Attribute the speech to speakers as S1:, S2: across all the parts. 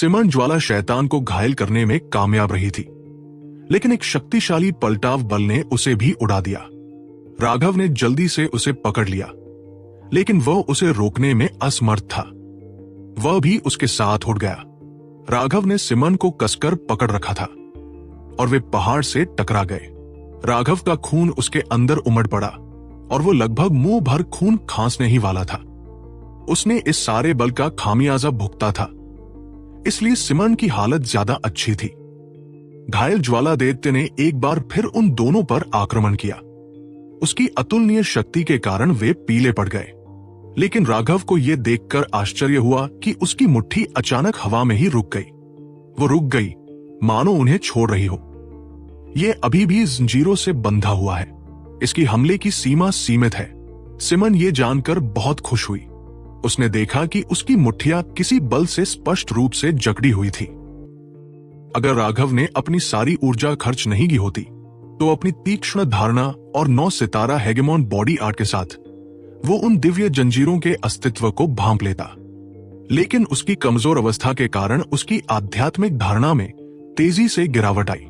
S1: सिमन ज्वाला शैतान को घायल करने में कामयाब रही थी, लेकिन एक शक्तिशाली पलटाव बल ने उसे भी उड़ा दिया। राघव ने जल्दी से उसे पकड़ लिया, लेकिन वह उसे रोकने में असमर्थ था। वह भी उसके साथ उड़ गया। राघव ने सिमन को कसकर पकड़ रखा था और वे पहाड़ से टकरा गए। राघव का खून उसके अंदर उमड़ पड़ा और वो लगभग मुंह भर खून खांसने ही वाला था। उसने इस सारे बल का खामियाजा भुगता था, इसलिए सिमन की हालत ज्यादा अच्छी थी। घायल ज्वालादित्य ने एक बार फिर उन दोनों पर आक्रमण किया। उसकी अतुलनीय शक्ति के कारण वे पीले पड़ गए, लेकिन राघव को यह देखकर आश्चर्य हुआ कि उसकी मुट्ठी अचानक हवा में ही रुक गई। वो रुक गई मानो उन्हें छोड़ रही हो। यह अभी भी जंजीरों से बंधा हुआ है। इसकी हमले की सीमा सीमित है। सिमन ये जानकर बहुत खुश हुई। उसने देखा कि उसकी मुट्ठियां किसी बल से स्पष्ट रूप से जकड़ी हुई थी। अगर राघव ने अपनी सारी ऊर्जा खर्च नहीं की होती, तो अपनी तीक्ष्ण धारणा और 9 सितारा हेगेमॉन बॉडी आर्ट के साथ वो उन दिव्य जंजीरों के अस्तित्व को भांप लेता। लेकिन उसकी कमजोर अवस्था के कारण उसकी आध्यात्मिक धारणा में तेजी से गिरावट आई।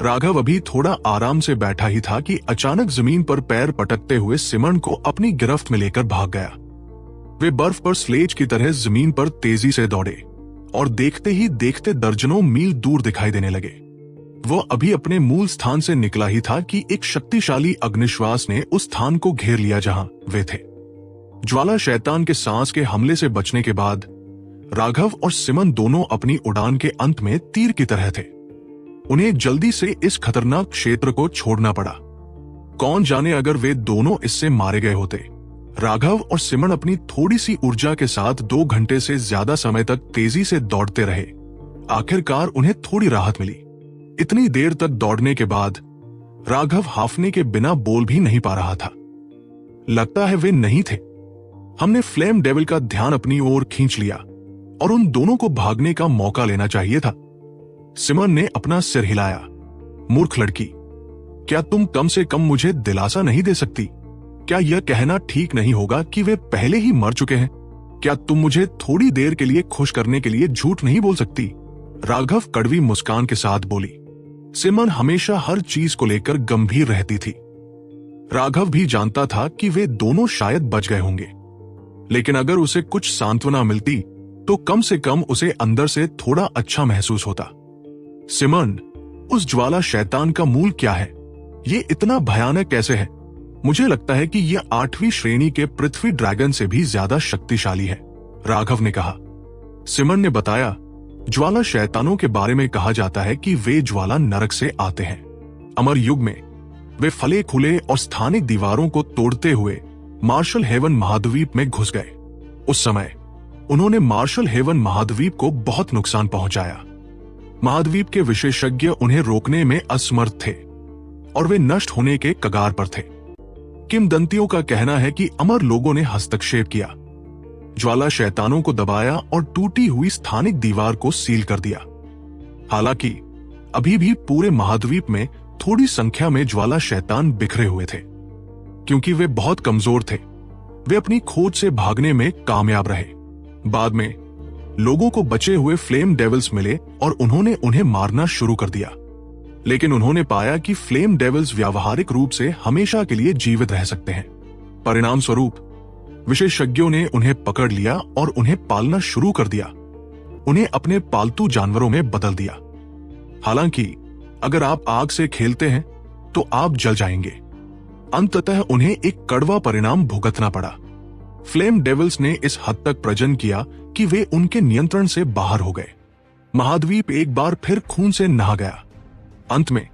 S1: राघव अभी थोड़ा आराम से बैठा ही था कि अचानक जमीन पर पैर पटकते हुए सिमन को अपनी गिरफ्त में लेकर भाग गया। वे बर्फ पर स्लेज की तरह जमीन पर तेजी से दौड़े और देखते ही देखते दर्जनों मील दूर दिखाई देने लगे। वो अभी अपने मूल स्थान से निकला ही था कि एक शक्तिशाली अग्निश्वास ने उस स्थान को घेर लिया जहां वे थे। ज्वाला शैतान के सांस के हमले से बचने के बाद राघव और सिमन दोनों अपनी उड़ान के अंत में तीर की तरह थे। उन्हें जल्दी से इस खतरनाक क्षेत्र को छोड़ना पड़ा। कौन जाने अगर वे दोनों इससे मारे गए होते। राघव और सिमन अपनी थोड़ी सी ऊर्जा के साथ 2 घंटे से ज्यादा समय तक तेजी से दौड़ते रहे। आखिरकार उन्हें थोड़ी राहत मिली। इतनी देर तक दौड़ने के बाद राघव हाफने के बिना बोल भी नहीं पा रहा था। लगता है वे नहीं थे। हमने फ्लेम डेविल का ध्यान अपनी ओर खींच लिया और उन दोनों को भागने का मौका लेना चाहिए था। सिमन ने अपना सिर हिलाया। मूर्ख लड़की, क्या तुम कम से कम मुझे दिलासा नहीं दे सकती? क्या यह कहना ठीक नहीं होगा कि वे पहले ही मर चुके हैं? क्या तुम मुझे थोड़ी देर के लिए खुश करने के लिए झूठ नहीं बोल सकती? राघव कड़वी मुस्कान के साथ बोली। सिमन हमेशा हर चीज को लेकर गंभीर रहती थी। राघव भी जानता था कि वे दोनों शायद बच गए होंगे, लेकिन अगर उसे कुछ सांत्वना मिलती तो कम से कम उसे अंदर से थोड़ा अच्छा महसूस होता। सिमन, उस ज्वाला शैतान का मूल क्या है? ये इतना भयानक कैसे है? मुझे लगता है कि यह 8वीं श्रेणी के पृथ्वी ड्रैगन से भी ज्यादा शक्तिशाली है, राघव ने कहा। सिमन ने बताया, ज्वाला शैतानों के बारे में कहा जाता है कि वे ज्वाला नरक से आते हैं। अमर युग में वे फले खुले और स्थानिक दीवारों को तोड़ते हुए मार्शल हेवन महाद्वीप में घुस गए। उस समय उन्होंने मार्शल हेवन महाद्वीप को बहुत नुकसान पहुंचाया। महाद्वीप के विशेषज्ञ उन्हें रोकने में असमर्थ थे और वे नष्ट होने के कगार पर थे। किंवदंतियों का कहना है कि अमर लोगों ने हस्तक्षेप किया, ज्वाला शैतानों को दबाया और टूटी हुई स्थानिक दीवार को सील कर दिया। हालांकि अभी भी पूरे महाद्वीप में थोड़ी संख्या में ज्वाला शैतान बिखरे हुए थे। क्योंकि वे बहुत कमजोर थे, वे अपनी खोज से भागने में कामयाब रहे। बाद में लोगों को बचे हुए फ्लेम डेविल्स मिले और उन्होंने उन्हें मारना शुरू कर दिया। लेकिन उन्होंने पाया कि फ्लेम डेविल्स व्यावहारिक रूप से हमेशा के लिए जीवित रह सकते हैं। परिणाम स्वरूप विशेषज्ञों ने उन्हें पकड़ लिया और उन्हें पालना शुरू कर दिया। उन्हें अपने पालतू जानवरों में बदल दिया। हालांकि अगर आप आग से खेलते हैं तो आप जल जाएंगे। अंततः उन्हें एक कड़वा परिणाम भुगतना पड़ा। फ्लेम डेविल्स ने इस हद तक प्रजनन किया कि वे उनके नियंत्रण से बाहर हो गए। महाद्वीप एक बार फिर खून से नहा गया। अंत में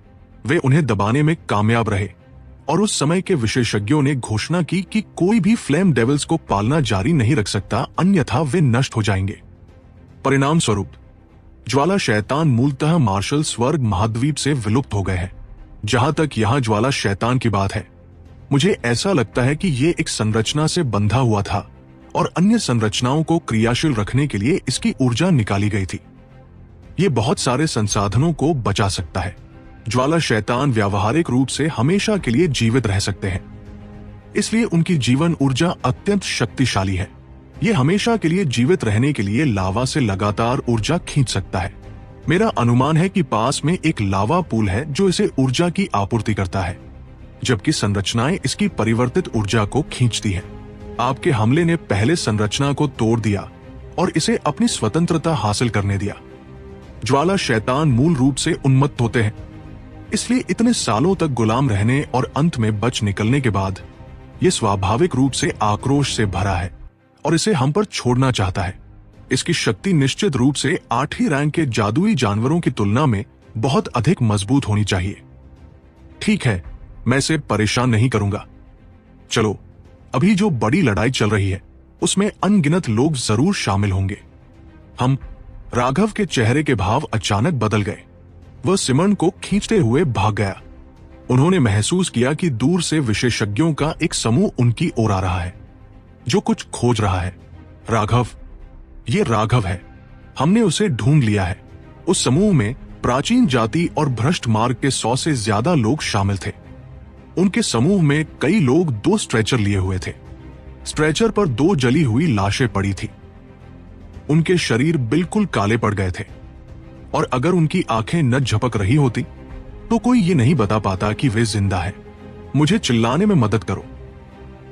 S1: वे उन्हें दबाने में कामयाब रहे और उस समय के विशेषज्ञों ने घोषणा की कि कोई भी फ्लेम डेविल्स को पालना जारी नहीं रख सकता, अन्यथा वे नष्ट हो जाएंगे। परिणाम स्वरूप ज्वाला शैतान मूलतः मार्शल स्वर्ग महाद्वीप से विलुप्त हो गए हैं। जहां तक यहां ज्वाला शैतान की बात है, मुझे ऐसा लगता है कि ये एक संरचना से बंधा हुआ था और अन्य संरचनाओं को क्रियाशील रखने के लिए इसकी ऊर्जा निकाली गई थी। ये बहुत सारे संसाधनों को बचा सकता है। ज्वाला शैतान व्यावहारिक रूप से हमेशा के लिए जीवित रह सकते हैं, इसलिए उनकी जीवन ऊर्जा अत्यंत शक्तिशाली है। ये हमेशा के लिए जीवित रहने के लिए लावा से लगातार ऊर्जा खींच सकता है। मेरा अनुमान है कि पास में एक लावा पूल है जो इसे ऊर्जा की आपूर्ति करता है, जबकि संरचनाएं इसकी परिवर्तित ऊर्जा को खींचती हैं। आपके हमले ने पहले संरचना को तोड़ दिया और इसे अपनी स्वतंत्रता हासिल करने दिया। ज्वाला शैतान मूल रूप से उन्मत्त होते हैं, इसलिए इतने सालों तक गुलाम रहने और अंत में बच निकलने के बाद ये स्वाभाविक रूप से आक्रोश से भरा है और इसे हम पर छोड़ना चाहता है। इसकी शक्ति निश्चित रूप से 8वीं रैंक के जादुई जानवरों की तुलना में बहुत अधिक मजबूत होनी चाहिए। ठीक है, मैं इसे परेशान नहीं करूंगा। चलो, अभी जो बड़ी लड़ाई चल रही है उसमें अनगिनत लोग जरूर शामिल होंगे। राघव के चेहरे के भाव अचानक बदल गए। वह सिमरन को खींचते हुए भाग गया। उन्होंने महसूस किया कि दूर से विशेषज्ञों का एक समूह उनकी ओर आ रहा है, जो कुछ खोज रहा है। राघव, ये राघव है। हमने उसे ढूंढ लिया है। उस समूह में प्राचीन जाति और भ्रष्ट मार्ग के 100 से ज्यादा लोग शामिल थे। उनके समूह में कई लोग 2 स्ट्रेचर लिए हुए थे। स्ट्रेचर पर 2 जली हुई लाशें पड़ी थी। उनके शरीर बिल्कुल काले पड़ गए थे और अगर उनकी आंखें न झपक रही होती तो कोई ये नहीं बता पाता कि वे जिंदा है। मुझे चिल्लाने में मदद करो।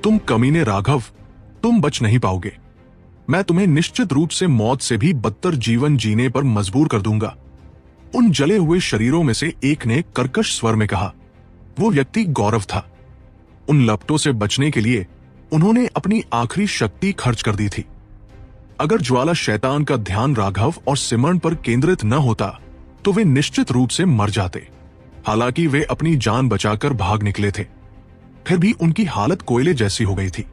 S1: तुम कमीने राघव, तुम बच नहीं पाओगे। मैं तुम्हें निश्चित रूप से मौत से भी बदतर जीवन जीने पर मजबूर कर दूंगा। उन जले हुए शरीरों में से एक ने कर्कश स्वर में कहा। वो व्यक्ति गौरव था। उन लपटों से बचने के लिए उन्होंने अपनी आखिरी शक्ति खर्च कर दी थी। अगर ज्वाला शैतान का ध्यान राघव और सिमरन पर केंद्रित न होता तो वे निश्चित रूप से मर जाते। हालांकि वे अपनी जान बचाकर भाग निकले थे, फिर भी उनकी हालत कोयले जैसी हो गई थी।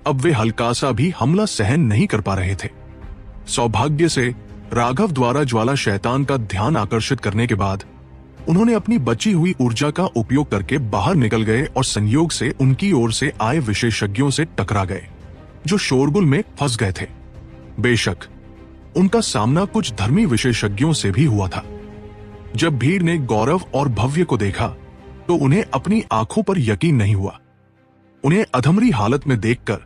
S1: अब वे हल्का सा भी हमला सहन नहीं कर पा रहे थे। सौभाग्य से राघव द्वारा ज्वाला शैतान का ध्यान आकर्षित करने के बाद उन्होंने अपनी बची हुई ऊर्जा का उपयोग करके बाहर निकल गए और संयोग से उनकी ओर से आए विशेषज्ञों से टकरा गए, जो शोरगुल में फंस गए थे। बेशक उनका सामना कुछ धर्मी विशेषज्ञों से भी हुआ था। जब भीड़ ने गौरव और भव्य को देखा तो उन्हें अपनी आंखों पर यकीन नहीं हुआ। उन्हें अधमरी हालत में देखकर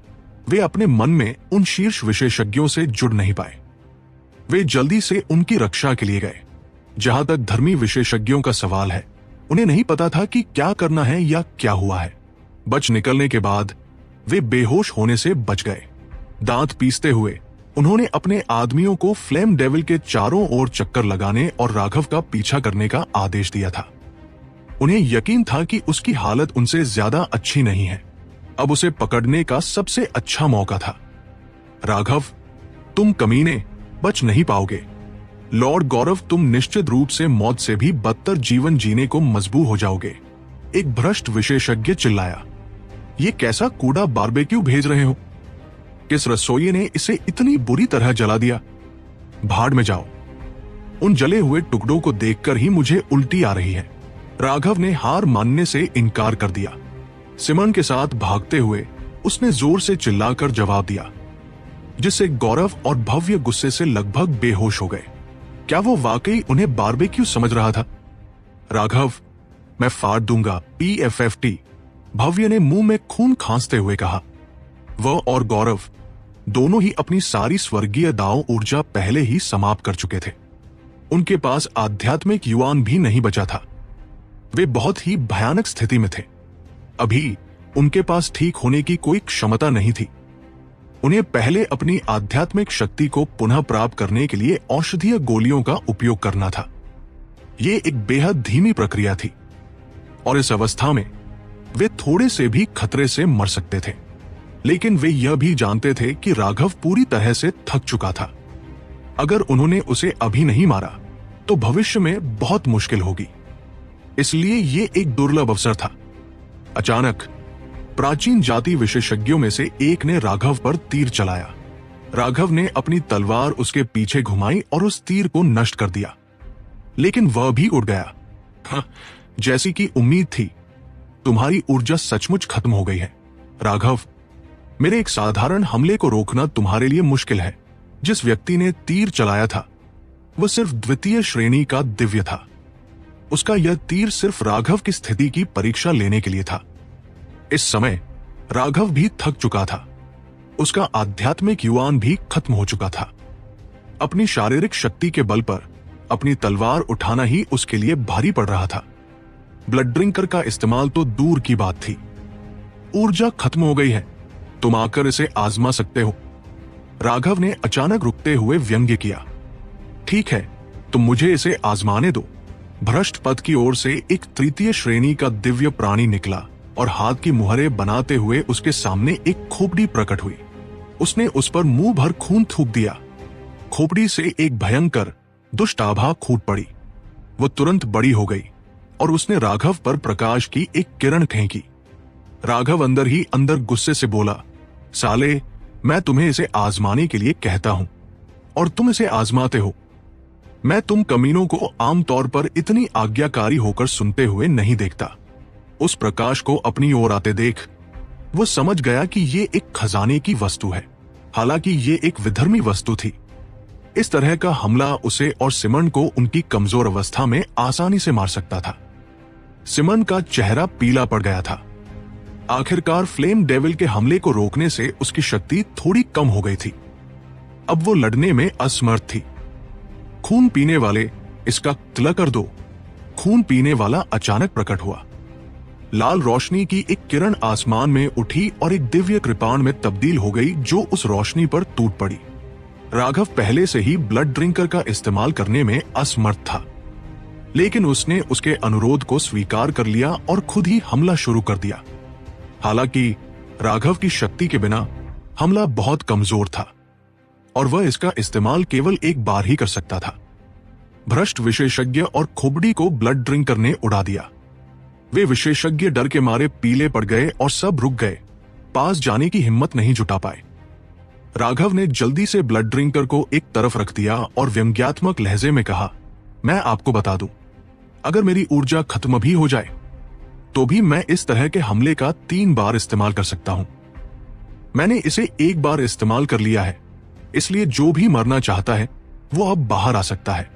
S1: वे अपने मन में उन शीर्ष विशेषज्ञों से जुड़ नहीं पाए। वे जल्दी से उनकी रक्षा के लिए गए। जहां तक धर्मी विशेषज्ञों का सवाल है, उन्हें नहीं पता था कि क्या करना है या क्या हुआ है। बच निकलने के बाद वे बेहोश होने से बच गए। दांत पीसते हुए उन्होंने अपने आदमियों को फ्लेम डेविल के चारों ओर चक्कर लगाने और राघव का पीछा करने का आदेश दिया था। उन्हें यकीन था कि उसकी हालत उनसे ज्यादा अच्छी नहीं है। अब उसे पकड़ने का सबसे अच्छा मौका था। राघव, तुम कमीने, बच नहीं पाओगे। लॉर्ड गौरव, तुम निश्चित रूप से मौत से भी बदतर जीवन जीने को मजबूर हो जाओगे। एक भ्रष्ट विशेषज्ञ चिल्लाया। ये कैसा कूड़ा बारबेक्यू भेज रहे हो? किस रसोइये ने इसे इतनी बुरी तरह जला दिया? भाड़ में जाओ। उन जले हुए टुकड़ों को देखकर ही मुझे उल्टी आ रही है। राघव ने हार मानने से इनकार कर दिया। सिमरन के साथ भागते हुए उसने जोर से चिल्लाकर जवाब दिया, जिससे गौरव और भव्य गुस्से से लगभग बेहोश हो गए। क्या वो वाकई उन्हें बारबेक्यू समझ रहा था? राघव, मैं फाड़ दूंगा, PFFT, भव्य ने मुंह में खून खांसते हुए कहा। वह और गौरव दोनों ही अपनी सारी स्वर्गीय दाव ऊर्जा पहले ही समाप्त कर चुके थे। उनके पास आध्यात्मिक युवान भी नहीं बचा था। वे बहुत ही भयानक स्थिति में थे। अभी उनके पास ठीक होने की कोई क्षमता नहीं थी। उन्हें पहले अपनी आध्यात्मिक शक्ति को पुनः प्राप्त करने के लिए औषधीय गोलियों का उपयोग करना था। यह एक बेहद धीमी प्रक्रिया थी और इस अवस्था में वे थोड़े से भी खतरे से मर सकते थे। लेकिन वे यह भी जानते थे कि राघव पूरी तरह से थक चुका था। अगर उन्होंने उसे अभी नहीं मारा तो भविष्य में बहुत मुश्किल होगी। इसलिए ये एक दुर्लभ अवसर था। अचानक प्राचीन जाति विशेषज्ञों में से एक ने राघव पर तीर चलाया। राघव ने अपनी तलवार उसके पीछे घुमाई और उस तीर को नष्ट कर दिया, लेकिन वह भी उड़ गया। हाँ, जैसी कि उम्मीद थी, तुम्हारी ऊर्जा सचमुच खत्म हो गई है। राघव, मेरे एक साधारण हमले को रोकना तुम्हारे लिए मुश्किल है। जिस व्यक्ति ने तीर चलाया था वह सिर्फ द्वितीय श्रेणी का दिव्य था। उसका यह तीर सिर्फ राघव की स्थिति की परीक्षा लेने के लिए था। इस समय राघव भी थक चुका था। उसका आध्यात्मिक युवान भी खत्म हो चुका था। अपनी शारीरिक शक्ति के बल पर अपनी तलवार उठाना ही उसके लिए भारी पड़ रहा था। ब्लड ड्रिंकर का इस्तेमाल तो दूर की बात थी। ऊर्जा खत्म हो गई है, तुम आकर इसे आजमा सकते हो, राघव ने अचानक रुकते हुए व्यंग्य किया। ठीक है, तुम मुझे इसे आजमाने दो। भ्रष्ट पद की ओर से एक तृतीय श्रेणी का दिव्य प्राणी निकला और हाथ की मुहरें बनाते हुए उसके सामने एक खोपड़ी प्रकट हुई। उसने उस पर मुंह भर खून थूक दिया। खोपड़ी से एक भयंकर दुष्ट आभा फूट पड़ी। वो तुरंत बड़ी हो गई और उसने राघव पर प्रकाश की एक किरण फेंकी। राघव अंदर ही अंदर गुस्से से बोला, साले, मैं तुम्हें इसे आजमाने के लिए कहता हूं और तुम इसे आजमाते हो। मैं तुम कमीनों को आमतौर पर इतनी आज्ञाकारी होकर सुनते हुए नहीं देखता। उस प्रकाश को अपनी ओर आते देख वो समझ गया कि ये एक खजाने की वस्तु है। हालांकि ये एक विधर्मी वस्तु थी। इस तरह का हमला उसे और सिमन को उनकी कमजोर अवस्था में आसानी से मार सकता था। सिमन का चेहरा पीला पड़ गया था। आखिरकार फ्लेम डेविल के हमले को रोकने से उसकी शक्ति थोड़ी कम हो गई थी। अब वो लड़ने में असमर्थ थी। खून पीने वाले, इसका तिलक कर दो। खून पीने वाला अचानक प्रकट हुआ। लाल रोशनी की एक किरण आसमान में उठी और एक दिव्य कृपाण में तब्दील हो गई जो उस रोशनी पर टूट पड़ी। राघव पहले से ही ब्लड ड्रिंकर का इस्तेमाल करने में असमर्थ था, लेकिन उसने उसके अनुरोध को स्वीकार कर लिया और खुद ही हमला शुरू कर दिया। हालांकि राघव की शक्ति के बिना हमला बहुत कमजोर था और वह इसका इस्तेमाल केवल एक बार ही कर सकता था। भ्रष्ट विशेषज्ञ और खोपड़ी को ब्लड ड्रिंकर ने उड़ा दिया। वे विशेषज्ञ डर के मारे पीले पड़ गए और सब रुक गए, पास जाने की हिम्मत नहीं जुटा पाए। राघव ने जल्दी से ब्लड ड्रिंकर को एक तरफ रख दिया और व्यंग्यात्मक लहजे में कहा, मैं आपको बता दूं, अगर मेरी ऊर्जा खत्म भी हो जाए तो भी मैं इस तरह के हमले का 3 बार इस्तेमाल कर सकता हूं। मैंने इसे एक बार इस्तेमाल कर लिया है, इसलिए जो भी मरना चाहता है वो अब बाहर आ सकता है।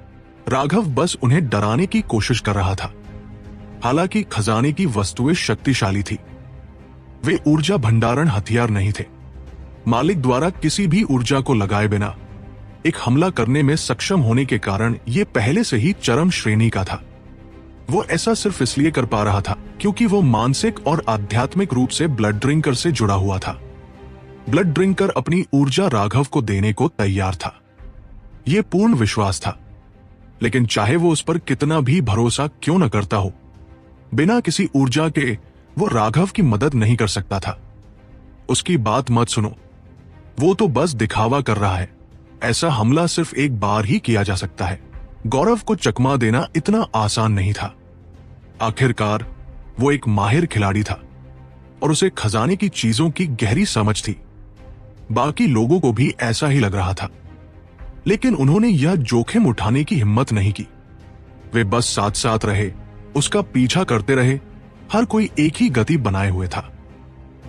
S1: राघव बस उन्हें डराने की कोशिश कर रहा था। हालांकि खजाने की वस्तुएं शक्तिशाली थी। वे ऊर्जा भंडारण हथियार नहीं थे। मालिक द्वारा किसी भी ऊर्जा को लगाए बिना एक हमला करने में सक्षम होने के कारण यह पहले से ही चरम श्रेणी का था। वो ऐसा सिर्फ इसलिए कर पा रहा था क्योंकि वो मानसिक और आध्यात्मिक रूप से ब्लड ड्रिंकर से जुड़ा हुआ था। ब्लड ड्रिंकर अपनी ऊर्जा राघव को देने को तैयार था। यह पूर्ण विश्वास था, लेकिन चाहे वो उस पर कितना भी भरोसा क्यों न करता हो, बिना किसी ऊर्जा के वो राघव की मदद नहीं कर सकता था। उसकी बात मत सुनो, वो तो बस दिखावा कर रहा है। ऐसा हमला सिर्फ एक बार ही किया जा सकता है। गौरव को चकमा देना इतना आसान नहीं था। आखिरकार वो एक माहिर खिलाड़ी था और उसे खजाने की चीजों की गहरी समझ थी। बाकी लोगों को भी ऐसा ही लग रहा था, लेकिन उन्होंने यह जोखिम उठाने की हिम्मत नहीं की। वे बस साथ साथ रहे, उसका पीछा करते रहे। हर कोई एक ही गति बनाए हुए था।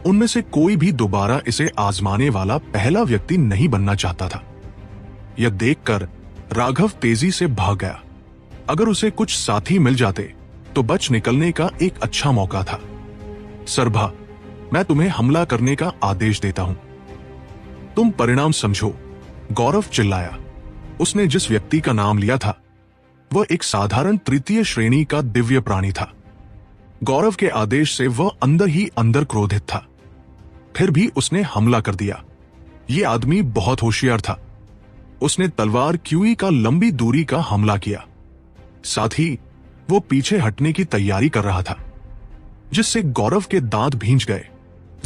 S1: उनमें से कोई भी दोबारा इसे आजमाने वाला पहला व्यक्ति नहीं बनना चाहता था। यह देखकर राघव तेजी से भाग गया। अगर उसे कुछ साथी मिल जाते तो बच निकलने का एक अच्छा मौका था। सरभा, मैं तुम्हें हमला करने का आदेश देता हूं। तुम परिणाम समझो, गौरव चिल्लाया। उसने जिस व्यक्ति का नाम लिया था वह एक साधारण तृतीय श्रेणी का दिव्य प्राणी था। गौरव के आदेश से वह अंदर ही अंदर क्रोधित था। फिर भी उसने हमला कर दिया। यह आदमी बहुत होशियार था। उसने तलवार क्यूई का लंबी दूरी का हमला किया। साथ ही वो पीछे हटने की तैयारी कर रहा था, जिससे गौरव के दांत भींच गए।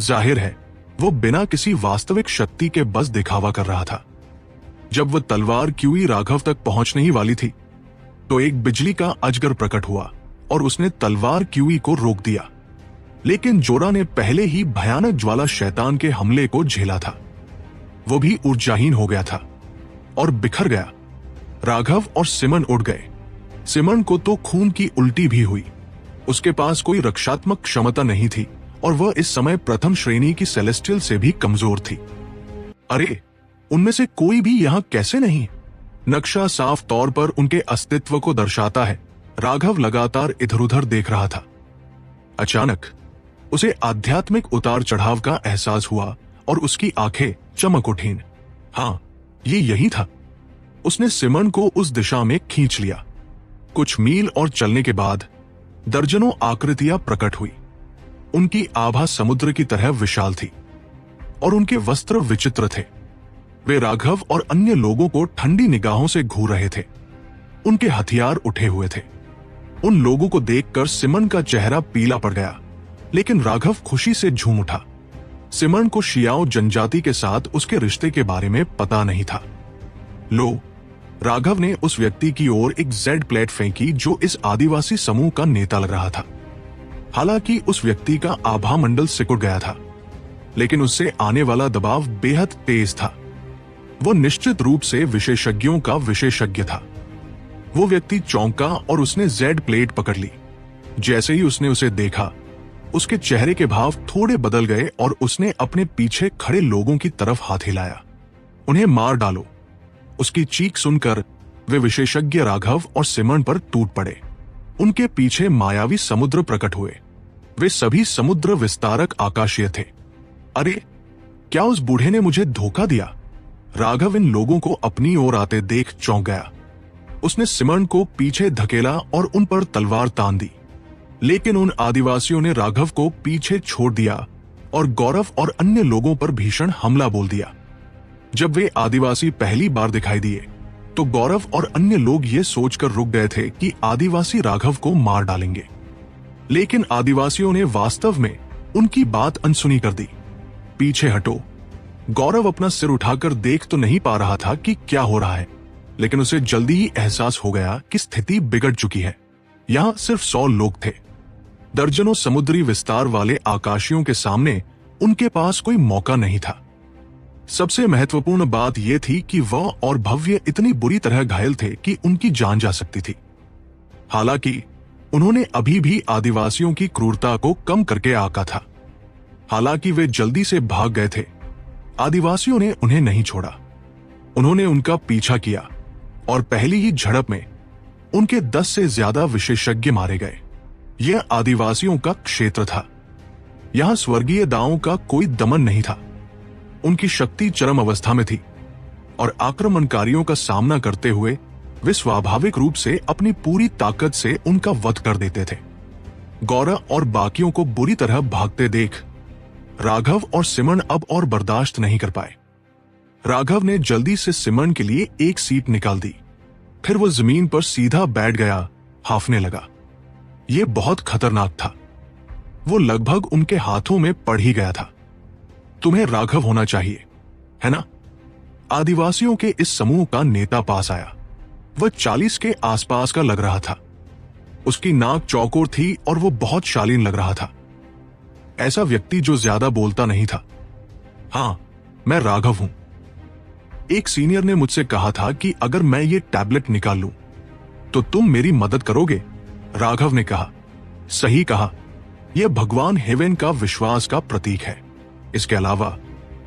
S1: जाहिर है वो बिना किसी वास्तविक शक्ति के बस दिखावा कर रहा था। जब वह तलवार क्यूई राघव तक पहुंचने ही वाली थी तो एक बिजली का अजगर प्रकट हुआ और उसने तलवार क्यूई को रोक दिया। लेकिन जोरा ने पहले ही भयानक ज्वाला शैतान के हमले को झेला था। वो भी ऊर्जाहीन हो गया था और बिखर गया। राघव और सिमन उड़ गए। सिमन को तो खून की उल्टी भी हुई। उसके पास कोई रक्षात्मक क्षमता नहीं थी और वह इस समय प्रथम श्रेणी की सेलेस्टियल से भी कमजोर थी। अरे, उनमें से कोई भी यहां कैसे नहीं? नक्शा साफ तौर पर उनके अस्तित्व को दर्शाता है। राघव लगातार इधर उधर देख रहा था। अचानक उसे आध्यात्मिक उतार चढ़ाव का एहसास हुआ और उसकी आंखें चमक उठीं। हाँ, ये यही था। उसने सिमन को उस दिशा में खींच लिया। कुछ मील और चलने के बाद दर्जनों आकृतियां प्रकट हुई। उनकी आभा समुद्र की तरह विशाल थी और उनके वस्त्र विचित्र थे। वे राघव और अन्य लोगों को ठंडी निगाहों से घूर रहे थे। उनके हथियार उठे हुए थे। उन लोगों को देखकर सिमन का चेहरा पीला पड़ गया, लेकिन राघव खुशी से झूम उठा। सिमन को शियाओ जनजाति के साथ उसके रिश्ते के बारे में पता नहीं था। लो, राघव ने उस व्यक्ति की ओर एक जेड प्लेट फेंकी जो इस आदिवासी समूह का नेता लग रहा था। हालांकि उस व्यक्ति का आभा मंडल सिकुड़ गया था, लेकिन उससे आने वाला दबाव बेहद तेज था। वो निश्चित रूप से विशेषज्ञों का विशेषज्ञ था। वो व्यक्ति चौंका और उसने जेड प्लेट पकड़ ली। जैसे ही उसने उसे देखा, उसके चेहरे के भाव थोड़े बदल गए और उसने अपने पीछे खड़े लोगों की तरफ हाथ हिलाया। उन्हें मार डालो। उसकी चीख सुनकर वे विशेषज्ञ राघव और सिमन पर टूट पड़े। उनके पीछे मायावी समुद्र प्रकट हुए। वे सभी समुद्र विस्तारक आकाशीय थे। अरे, क्या उस बूढ़े ने मुझे धोखा दिया? राघव इन लोगों को अपनी ओर आते देख चौंक गया। उसने सिमन को पीछे धकेला और उन पर तलवार तान दी, लेकिन उन आदिवासियों ने राघव को पीछे छोड़ दिया और गौरव और अन्य लोगों पर भीषण हमला बोल दिया। जब वे आदिवासी पहली बार दिखाई दिए तो गौरव और अन्य लोग ये सोचकर रुक गए थे कि आदिवासी राघव को मार डालेंगे, लेकिन आदिवासियों ने वास्तव में उनकी बात अनसुनी कर दी। पीछे हटो। गौरव अपना सिर उठाकर देख तो नहीं पा रहा था कि क्या हो रहा है, लेकिन उसे जल्दी ही एहसास हो गया कि स्थिति बिगड़ चुकी है। यहां सिर्फ 100 लोग थे। दर्जनों समुद्री विस्तार वाले आकाशियों के सामने उनके पास कोई मौका नहीं था। सबसे महत्वपूर्ण बात यह थी कि वह और भव्य इतनी बुरी तरह घायल थे कि उनकी जान जा सकती थी। हालांकि उन्होंने अभी भी आदिवासियों की क्रूरता को कम करके आका था। हालांकि वे जल्दी से भाग गए थे, आदिवासियों ने उन्हें नहीं छोड़ा। उन्होंने उनका पीछा किया और पहली ही झड़प में उनके 10 से ज्यादा विशेषज्ञ मारे गए। यह आदिवासियों का क्षेत्र था। यहां स्वर्गीय दाओं का कोई दमन नहीं था। उनकी शक्ति चरम अवस्था में थी और आक्रमणकारियों का सामना करते हुए वे स्वाभाविक रूप से अपनी पूरी ताकत से उनका वध कर देते थे। गौरव और बाकियों को बुरी तरह भागते देख राघव और सिमन अब और बर्दाश्त नहीं कर पाए। राघव ने जल्दी से सिमन के लिए एक सीट निकाल दी। फिर वो जमीन पर सीधा बैठ गया, हांफने लगा। यह बहुत खतरनाक था। वो लगभग उनके हाथों में पड़ ही गया था। तुम्हें राघव होना चाहिए, है ना? आदिवासियों के इस समूह का नेता पास आया। वह 40 के आसपास का लग रहा था। उसकी नाक चौकोर थी और वो बहुत शालीन लग रहा था। ऐसा व्यक्ति जो ज्यादा बोलता नहीं था। हां, मैं राघव हूं। एक सीनियर ने मुझसे कहा था कि अगर मैं ये टैबलेट निकाल लूं तो तुम मेरी मदद करोगे। राघव ने कहा, सही कहा। यह भगवान हेवन का विश्वास का प्रतीक है। इसके अलावा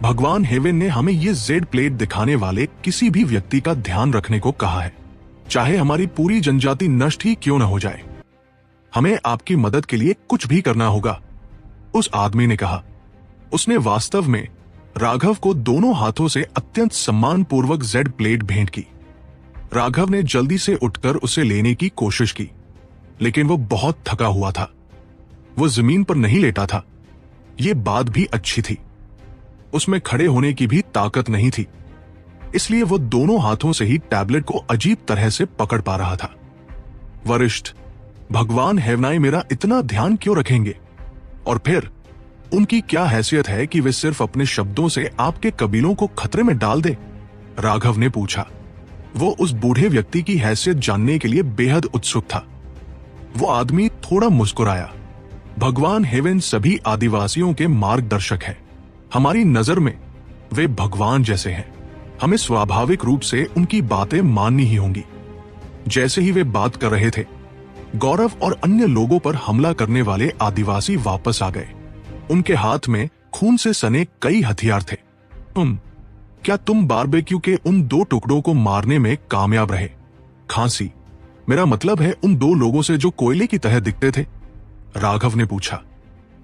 S1: भगवान हेवन ने हमें ये जेड प्लेट दिखाने वाले किसी भी व्यक्ति का ध्यान रखने को कहा है, चाहे हमारी पूरी जनजाति नष्ट ही क्यों न हो जाए। हमें आपकी मदद के लिए कुछ भी करना होगा, उस आदमी ने कहा। उसने वास्तव में राघव को दोनों हाथों से अत्यंत सम्मानपूर्वक जेड प्लेट भेंट की। राघव ने जल्दी से उठकर उसे लेने की कोशिश की, लेकिन वो बहुत थका हुआ था। वो जमीन पर नहीं लेटा था। ये बात भी अच्छी थी, उसमें खड़े होने की भी ताकत नहीं थी, इसलिए वो दोनों हाथों से ही टैबलेट को अजीब तरह से पकड़ पा रहा था। वरिष्ठ, भगवान हेवनाई मेरा इतना ध्यान क्यों रखेंगे? और फिर उनकी क्या हैसियत है कि वे सिर्फ अपने शब्दों से आपके कबीलों को खतरे में डाल दे? राघव ने पूछा। वो उस बूढ़े व्यक्ति की हैसियत जानने के लिए बेहद उत्सुक था। वो आदमी थोड़ा मुस्कुराया। भगवान हेवन सभी आदिवासियों के मार्गदर्शक है। हमारी नजर में वे भगवान जैसे हैं। हमें स्वाभाविक रूप से उनकी बातें माननी ही होंगी। जैसे ही वे बात कर रहे थे, गौरव और अन्य लोगों पर हमला करने वाले आदिवासी वापस आ गए। उनके हाथ में खून से सने कई हथियार थे। क्या तुम बारबेक्यू के उन 2 टुकड़ों को मारने में कामयाब रहे? खांसी, मेरा मतलब है उन 2 लोगों से जो कोयले की तरह दिखते थे, राघव ने पूछा।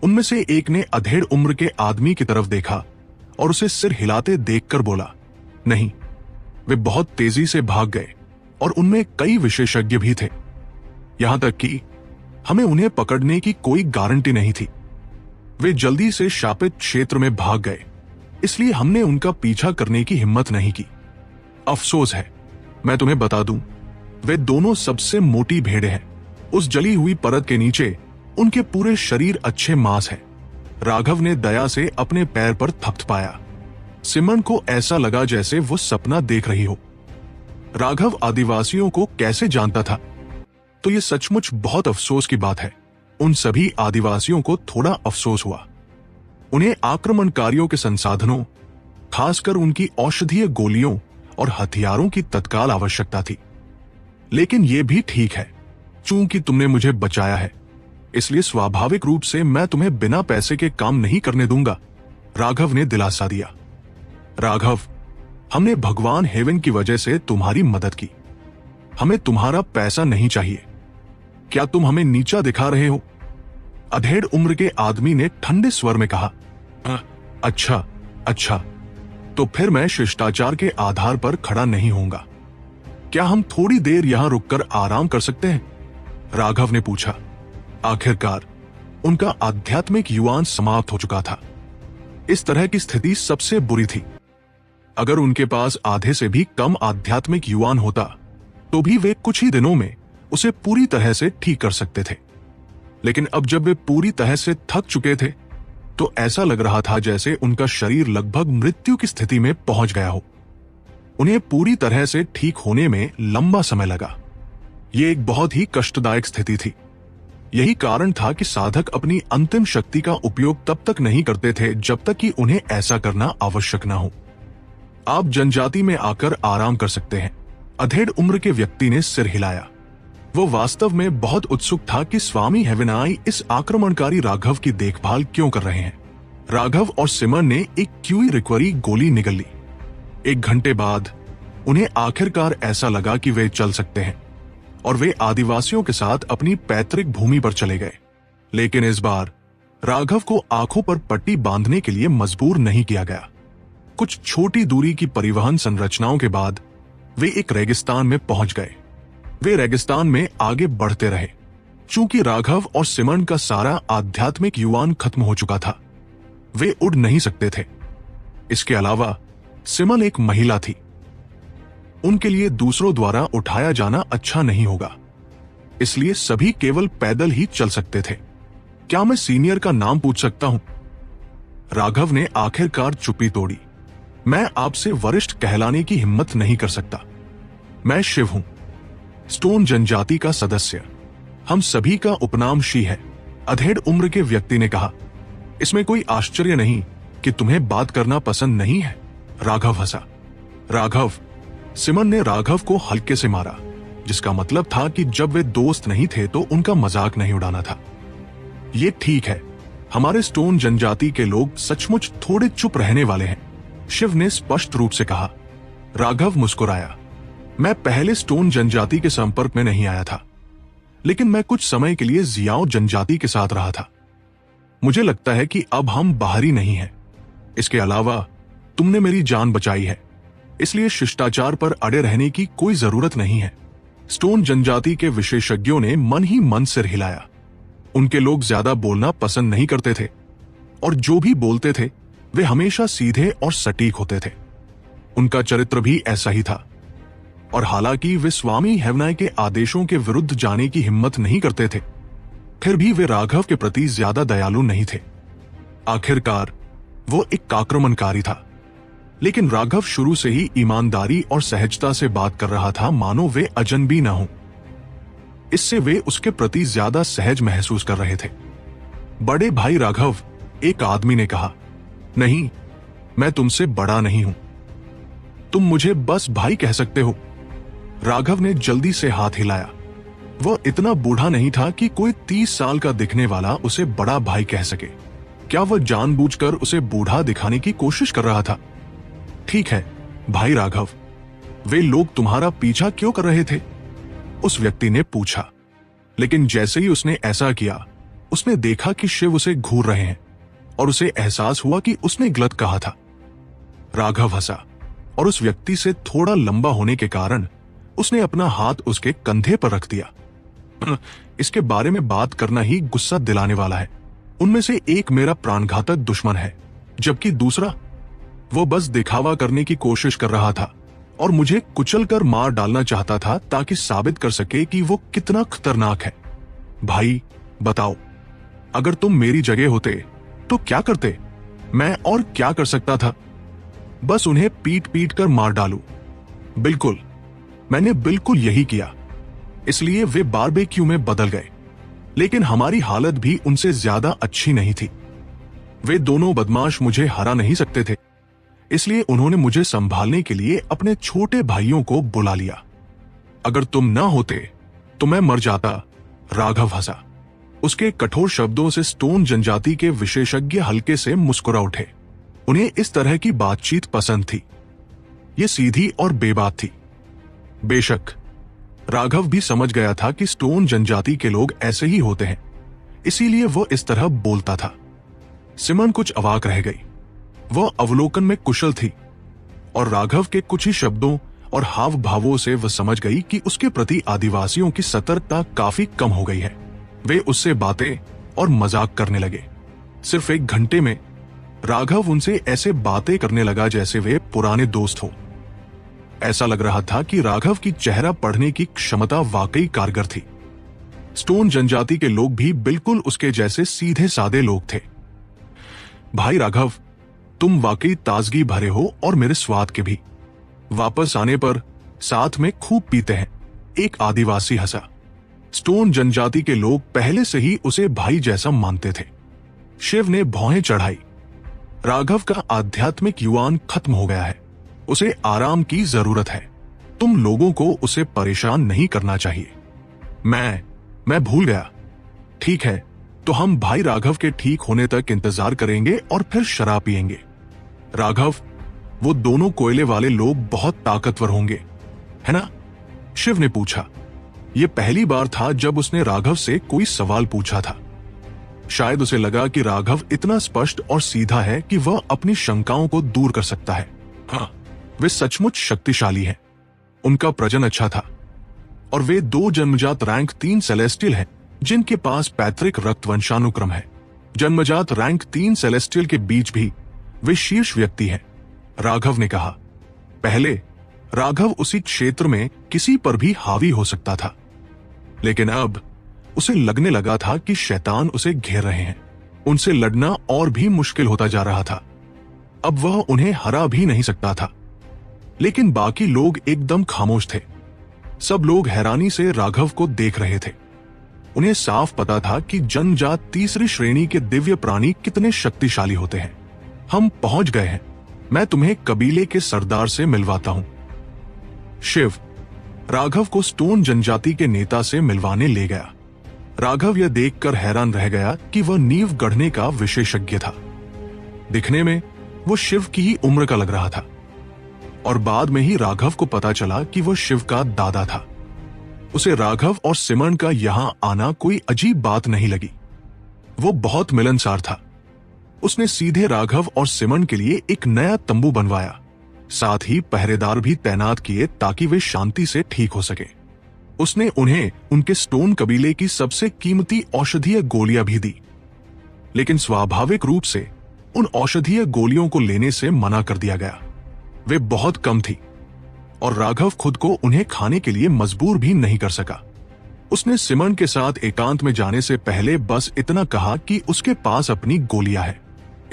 S1: उनमें से एक ने अधेड़ उम्र के आदमी की तरफ देखा और उसे सिर हिलाते देखकर बोला, नहीं। वे बहुत तेजी से भाग गए और उनमें कई विशेषज्ञ भी थे, यहां तक कि हमें उन्हें पकड़ने की कोई गारंटी नहीं थी। वे जल्दी से शापित क्षेत्र में भाग गए, इसलिए हमने उनका पीछा करने की हिम्मत नहीं की। अफसोस है, मैं तुम्हें बता दूं, वे दोनों सबसे मोटी भेड़ें हैं। उस जली हुई परत के नीचे उनके पूरे शरीर अच्छे मांस है। राघव ने दया से अपने पैर पर थपथपाया। सिमरन को ऐसा लगा जैसे वो सपना देख रही हो। राघव आदिवासियों को कैसे जानता था? तो ये सचमुच बहुत अफसोस की बात है। उन सभी आदिवासियों को थोड़ा अफसोस हुआ। उन्हें आक्रमणकारियों के संसाधनों, खासकर उनकी औषधीय गोलियों और हथियारों की तत्काल आवश्यकता थी। लेकिन यह भी ठीक है, चूंकि तुमने मुझे बचाया है, इसलिए स्वाभाविक रूप से मैं तुम्हें बिना पैसे के काम नहीं करने दूंगा, राघव ने दिलासा दिया। राघव, हमने भगवान हेवन की वजह से तुम्हारी मदद की। हमें तुम्हारा पैसा नहीं चाहिए। क्या तुम हमें नीचा दिखा रहे हो? अधेड़ उम्र के आदमी ने ठंडे स्वर में कहा। अच्छा अच्छा, तो फिर मैं शिष्टाचार के आधार पर खड़ा नहीं होऊंगा। क्या हम थोड़ी देर यहां रुककर आराम कर सकते हैं? राघव ने पूछा। आखिरकार उनका आध्यात्मिक युवान समाप्त हो चुका था। इस तरह की स्थिति सबसे बुरी थी। अगर उनके पास आधे से भी कम आध्यात्मिक युवान होता तो भी वे कुछ ही दिनों में उसे पूरी तरह से ठीक कर सकते थे। लेकिन अब जब वे पूरी तरह से थक चुके थे तो ऐसा लग रहा था जैसे उनका शरीर लगभग मृत्यु की स्थिति में पहुंच गया हो। उन्हें पूरी तरह से ठीक होने में लंबा समय लगा। यह एक बहुत ही कष्टदायक स्थिति थी। यही कारण था कि साधक अपनी अंतिम शक्ति का उपयोग तब तक नहीं करते थे जब तक कि उन्हें ऐसा करना आवश्यक न हो। आप जनजाति में आकर आराम कर सकते हैं, अधेड़ उम्र के व्यक्ति ने सिर हिलाया। वो वास्तव में बहुत उत्सुक था कि स्वामी हेवेनाई इस आक्रमणकारी राघव की देखभाल क्यों कर रहे हैं। राघव और सिमरन ने एक क्यूई रिक्वरी गोली निगल ली। 1 घंटे बाद उन्हें आखिरकार ऐसा लगा कि वे चल सकते हैं और वे आदिवासियों के साथ अपनी पैतृक भूमि पर चले गए। लेकिन इस बार राघव को आंखों पर पट्टी बांधने के लिए मजबूर नहीं किया गया। कुछ छोटी दूरी की परिवहन संरचनाओं के बाद वे एक रेगिस्तान में पहुंच गए। वे रेगिस्तान में आगे बढ़ते रहे। चूंकि राघव और सिमरन का सारा आध्यात्मिक युवान खत्म हो चुका था, वे उड़ नहीं सकते थे। इसके अलावा सिमरन एक महिला थी। उनके लिए दूसरों द्वारा उठाया जाना अच्छा नहीं होगा, इसलिए सभी केवल पैदल ही चल सकते थे। क्या मैं सीनियर का नाम पूछ सकता हूं? राघव ने आखिरकार चुप्पी तोड़ी। मैं आपसे वरिष्ठ कहलाने की हिम्मत नहीं कर सकता। मैं शिव हूं, स्टोन जनजाति का सदस्य। हम सभी का उपनाम शी है, अधेड़ उम्र के व्यक्ति ने कहा। इसमें कोई आश्चर्य नहीं कि तुम्हें बात करना पसंद नहीं है, राघव हंसा। राघव, सिमरन ने राघव को हल्के से मारा, जिसका मतलब था कि जब वे दोस्त नहीं थे तो उनका मजाक नहीं उड़ाना था। ये ठीक है, हमारे स्टोन जनजाति के लोग सचमुच थोड़े चुप रहने वाले हैं, शिव ने स्पष्ट रूप से कहा। राघव मुस्कुराया। मैं पहले स्टोन जनजाति के संपर्क में नहीं आया था, लेकिन मैं कुछ समय के लिए जियाओ जनजाति के साथ रहा था। मुझे लगता है कि अब हम बाहरी नहीं हैं। इसके अलावा तुमने मेरी जान बचाई है, इसलिए शिष्टाचार पर अड़े रहने की कोई जरूरत नहीं है। स्टोन जनजाति के विशेषज्ञों ने मन ही मन सिर हिलाया। उनके लोग ज्यादा बोलना पसंद नहीं करते थे, और जो भी बोलते थे वे हमेशा सीधे और सटीक होते थे। उनका चरित्र भी ऐसा ही था, और हालांकि वे स्वामी हेवनाई के आदेशों के विरुद्ध जाने की हिम्मत नहीं करते थे, फिर भी वे राघव के प्रति ज्यादा दयालु नहीं थे। आखिरकार वो एक आक्रमणकारी था, लेकिन राघव शुरू से ही ईमानदारी और सहजता से बात कर रहा था, मानो वे अजनबी न हो। इससे वे उसके प्रति ज्यादा सहज महसूस कर रहे थे। बड़े भाई राघव, एक आदमी ने कहा। नहीं, मैं तुमसे बड़ा नहीं हूं, तुम मुझे बस भाई कह सकते हो। राघव ने जल्दी से हाथ हिलाया। वह इतना बूढ़ा नहीं था कि कोई 30 साल का दिखने वाला उसे बड़ा भाई कह सके। क्या वह जानबूझकर उसे बूढ़ा दिखाने की कोशिश कर रहा था? ठीक है भाई राघव, वे लोग तुम्हारा पीछा क्यों कर रहे थे? उस व्यक्ति ने पूछा। लेकिन जैसे ही उसने ऐसा किया, उसने देखा कि शिव उसे घूर रहे हैं, और उसे एहसास हुआ कि उसने गलत कहा था। राघव हंसा और उस व्यक्ति से थोड़ा लंबा होने के कारण उसने अपना हाथ उसके कंधे पर रख दिया। इसके बारे में बात करना ही गुस्सा दिलाने वाला है। उनमें से एक मेरा प्राणघातक दुश्मन है, जबकि दूसरा वो बस दिखावा करने की कोशिश कर रहा था और मुझे कुचलकर मार डालना चाहता था ताकि साबित कर सके कि वो कितना खतरनाक है। भाई बताओ, अगर तुम मेरी जगह होते तो क्या करते? मैं और क्या कर सकता था? बस उन्हें पीट पीट कर मार डालूं। बिल्कुल, मैंने बिल्कुल यही किया। इसलिए वे बारबेक्यू में बदल गए, लेकिन हमारी हालत भी उनसे ज्यादा अच्छी नहीं थी। वे दोनों बदमाश मुझे हरा नहीं सकते थे, इसलिए उन्होंने मुझे संभालने के लिए अपने छोटे भाइयों को बुला लिया। अगर तुम ना होते तो मैं मर जाता, राघव हंसा। उसके कठोर शब्दों से स्टोन जनजाति के विशेषज्ञ हल्के से मुस्कुरा उठे। उन्हें इस तरह की बातचीत पसंद थी। ये सीधी और बेबाक थी। बेशक राघव भी समझ गया था कि स्टोन जनजाति के लोग ऐसे ही होते हैं, इसीलिए वो इस तरह बोलता था। सिमन कुछ अवाक रह गई। वह अवलोकन में कुशल थी और राघव के कुछ ही शब्दों और हाव भावों से वह समझ गई कि उसके प्रति आदिवासियों की सतर्कता काफी कम हो गई है। वे उससे बातें और मजाक करने लगे। सिर्फ 1 घंटे में राघव उनसे ऐसे बातें करने लगा जैसे वे पुराने दोस्त हो। ऐसा लग रहा था कि राघव की चेहरा पढ़ने की क्षमता वाकई कारगर थी। स्टोन जनजाति के लोग भी बिल्कुल उसके जैसे सीधे सादे लोग थे। भाई राघव, तुम वाकई ताजगी भरे हो और मेरे स्वाद के भी। वापस आने पर साथ में खूब पीते हैं, एक आदिवासी हंसा। स्टोन जनजाति के लोग पहले से ही उसे भाई जैसा मानते थे। शिव ने भौहें चढ़ाई। राघव का आध्यात्मिक युवान खत्म हो गया है। उसे आराम की जरूरत है। तुम लोगों को उसे परेशान नहीं करना चाहिए। मैं भूल गया। ठीक है, तो हम भाई राघव के ठीक होने तक इंतजार करेंगे और फिर शराब पिएंगे। राघव, वो दोनों कोयले वाले लोग बहुत ताकतवर होंगे, है ना? शिव ने पूछा। यह पहली बार था जब उसने राघव से कोई सवाल पूछा था। शायद उसे लगा कि राघव इतना स्पष्ट और सीधा है कि वह अपनी शंकाओं को दूर कर सकता है। हाँ, वे सचमुच शक्तिशाली हैं। उनका प्रजन अच्छा था और वे 2 जन्मजात रैंक 3 सेलेस्टियल हैं जिनके पास पैतृक रक्त वंशानुक्रम है। जन्मजात रैंक 3 सेलेस्टियल के बीच भी वे शीर्ष व्यक्ति हैं, राघव ने कहा। पहले राघव उसी क्षेत्र में किसी पर भी हावी हो सकता था, लेकिन अब उसे लगने लगा था कि शैतान उसे घेर रहे हैं। उनसे लड़ना और भी मुश्किल होता जा रहा था। अब वह उन्हें हरा भी नहीं सकता था। लेकिन बाकी लोग एकदम खामोश थे। सब लोग हैरानी से राघव को देख रहे थे। उन्हें साफ पता था कि जनजात 3री श्रेणी के दिव्य प्राणी कितने शक्तिशाली होते हैं। हम पहुंच गए हैं। मैं तुम्हें कबीले के सरदार से मिलवाता हूं। शिव राघव को स्टोन जनजाति के नेता से मिलवाने ले गया। राघव यह देखकर हैरान रह गया कि वह नींव गढ़ने का विशेषज्ञ था। दिखने में वो शिव की ही उम्र का लग रहा था और बाद में ही राघव को पता चला कि वह शिव का दादा था। उसे राघव और सिमन का यहां आना कोई अजीब बात नहीं लगी। वो बहुत मिलनसार था। उसने सीधे राघव और सिमन के लिए एक नया तंबू बनवाया, साथ ही पहरेदार भी तैनात किए ताकि वे शांति से ठीक हो सके। उसने उन्हें उनके स्टोन कबीले की सबसे कीमती औषधीय गोलियां भी दी, लेकिन स्वाभाविक रूप से उन औषधीय गोलियों को लेने से मना कर दिया गया। वे बहुत कम थी और राघव खुद को उन्हें खाने के लिए मजबूर भी नहीं कर सका। उसने सिमन के साथ एकांत में जाने से पहले बस इतना कहा कि उसके पास अपनी गोलियां हैं।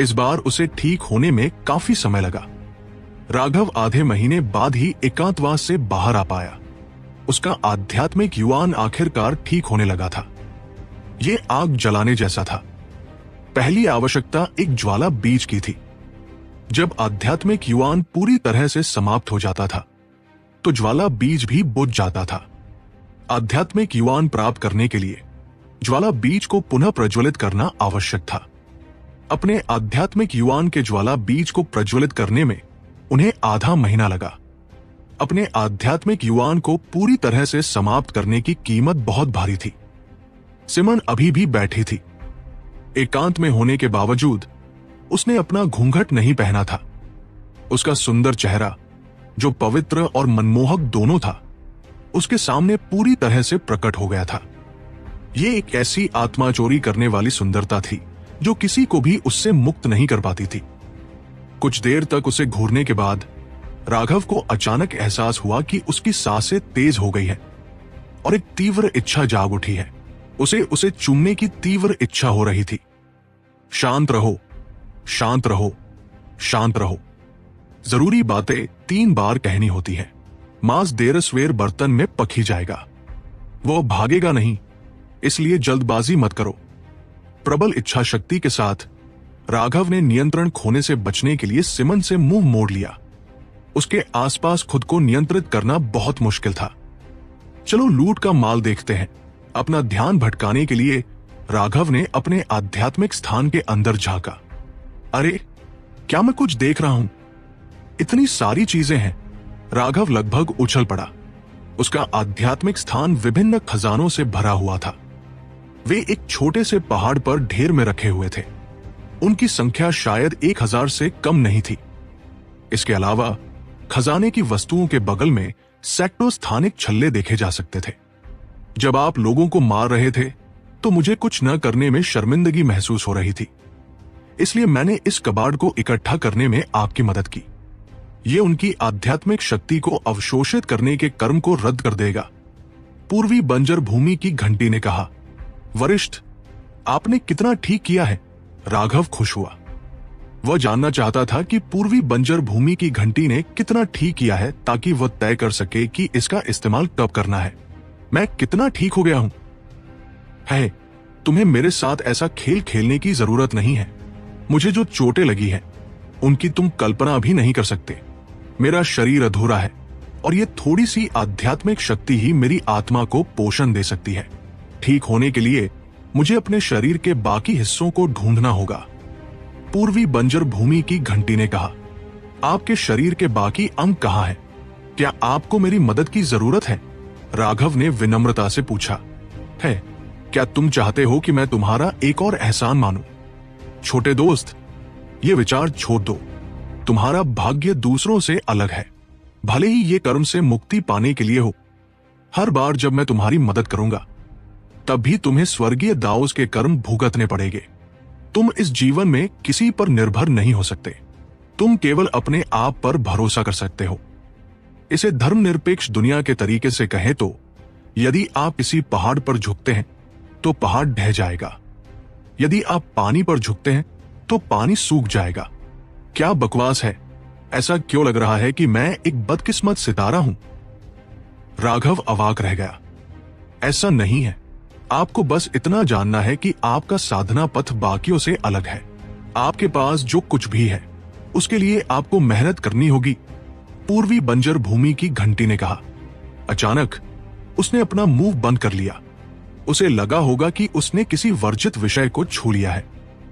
S1: इस बार उसे ठीक होने में काफी समय लगा। राघव आधे महीने बाद ही एकांतवास से बाहर आ पाया। उसका आध्यात्मिक युवान आखिरकार ठीक होने लगा था। ये आग जलाने जैसा था। पहली आवश्यकता एक ज्वाला बीज की थी। जब आध्यात्मिक युवान पूरी तरह से समाप्त हो जाता था तो ज्वाला बीज भी बुझ जाता था। आध्यात्मिक युवान प्राप्त करने के लिए ज्वाला बीज को पुनः प्रज्वलित करना आवश्यक था। अपने आध्यात्मिक युवान के ज्वाला बीज को प्रज्वलित करने में उन्हें आधा महीना लगा। अपने आध्यात्मिक युवान को पूरी तरह से समाप्त करने की कीमत बहुत भारी थी। सिमन अभी भी बैठी थी। एकांत में होने के बावजूद उसने अपना घूंघट नहीं पहना था। उसका सुंदर चेहरा, जो पवित्र और मनमोहक दोनों था, उसके सामने पूरी तरह से प्रकट हो गया था। ये एक ऐसी आत्मा चोरी करने वाली सुंदरता थी जो किसी को भी उससे मुक्त नहीं कर पाती थी। कुछ देर तक उसे घूरने के बाद राघव को अचानक एहसास हुआ कि उसकी सांसें तेज हो गई है और एक तीव्र इच्छा जाग उठी है। उसे चूमने की तीव्र इच्छा हो रही थी। शांत रहो, शांत रहो, शांत रहो। जरूरी बातें 3 बार कहनी होती है। मांस देर सवेर बर्तन में पक ही जाएगा, वो भागेगा नहीं, इसलिए जल्दबाजी मत करो। प्रबल इच्छा शक्ति के साथ राघव ने नियंत्रण खोने से बचने के लिए सिमन से मुंह मोड़ लिया। उसके आसपास खुद को नियंत्रित करना बहुत मुश्किल था। चलो लूट का माल देखते हैं। अपना ध्यान भटकाने के लिए राघव ने अपने आध्यात्मिक स्थान के अंदर झांका। अरे, क्या मैं कुछ देख रहा हूं? इतनी सारी चीजें हैं। राघव लगभग उछल पड़ा। उसका आध्यात्मिक स्थान विभिन्न खजानों से भरा हुआ था। वे एक छोटे से पहाड़ पर ढेर में रखे हुए थे। उनकी संख्या शायद 1000 से कम नहीं थी। इसके अलावा खजाने की वस्तुओं के बगल में सैकड़ों स्थानिक छल्ले देखे जा सकते थे। जब आप लोगों को मार रहे थे तो मुझे कुछ न करने में शर्मिंदगी महसूस हो रही थी, इसलिए मैंने इस कबाड़ को इकट्ठा करने में आपकी मदद की। यह उनकी आध्यात्मिक शक्ति को अवशोषित करने के कर्म को रद्द कर देगा। पूर्वी बंजर भूमि की घंटी ने कहा। वरिष्ठ, आपने कितना ठीक किया है। राघव खुश हुआ। वह जानना चाहता था कि पूर्वी बंजर भूमि की घंटी ने कितना ठीक किया है ताकि वह तय कर सके कि इसका इस्तेमाल कब करना है। मैं कितना ठीक हो गया हूं? है, तुम्हें मेरे साथ ऐसा खेल खेलने की जरूरत नहीं है। मुझे जो चोटें लगी हैं, उनकी तुम कल्पना भी नहीं कर सकते। मेरा शरीर अधूरा है और ये थोड़ी सी आध्यात्मिक शक्ति ही मेरी आत्मा को पोषण दे सकती है। ठीक होने के लिए मुझे अपने शरीर के बाकी हिस्सों को ढूंढना होगा। पूर्वी बंजर भूमि की घंटी ने कहा। आपके शरीर के बाकी अंग कहाँ हैं? क्या आपको मेरी मदद की जरूरत है? राघव ने विनम्रता से पूछा। है, क्या तुम चाहते हो कि मैं तुम्हारा एक और एहसान मानूं? छोटे दोस्त, ये विचार छोड़ दो। तुम्हारा भाग्य दूसरों से अलग है, भले ही ये कर्म से मुक्ति पाने के लिए हो। हर बार जब मैं तुम्हारी मदद करूंगा, तब भी तुम्हें स्वर्गीय दाऊस के कर्म भुगतने पड़ेंगे। तुम इस जीवन में किसी पर निर्भर नहीं हो सकते। तुम केवल अपने आप पर भरोसा कर सकते हो। इसे धर्मनिरपेक्ष दुनिया के तरीके से कहें तो, यदि आप किसी पहाड़ पर झुकते हैं तो पहाड़ ढह जाएगा। यदि आप पानी पर झुकते हैं तो पानी सूख जाएगा। क्या बकवास है? ऐसा क्यों लग रहा है कि मैं एक बदकिस्मत सितारा हूं? राघव अवाक रह गया। ऐसा नहीं है। आपको बस इतना जानना है कि आपका साधना पथ बाकियों से अलग है। आपके पास जो कुछ भी है, उसके लिए आपको मेहनत करनी होगी। पूर्वी बंजर भूमि की घंटी ने कहा। अचानक उसने अपना मुंह बंद कर लिया। उसे लगा होगा कि उसने किसी वर्जित विषय को छू लिया है।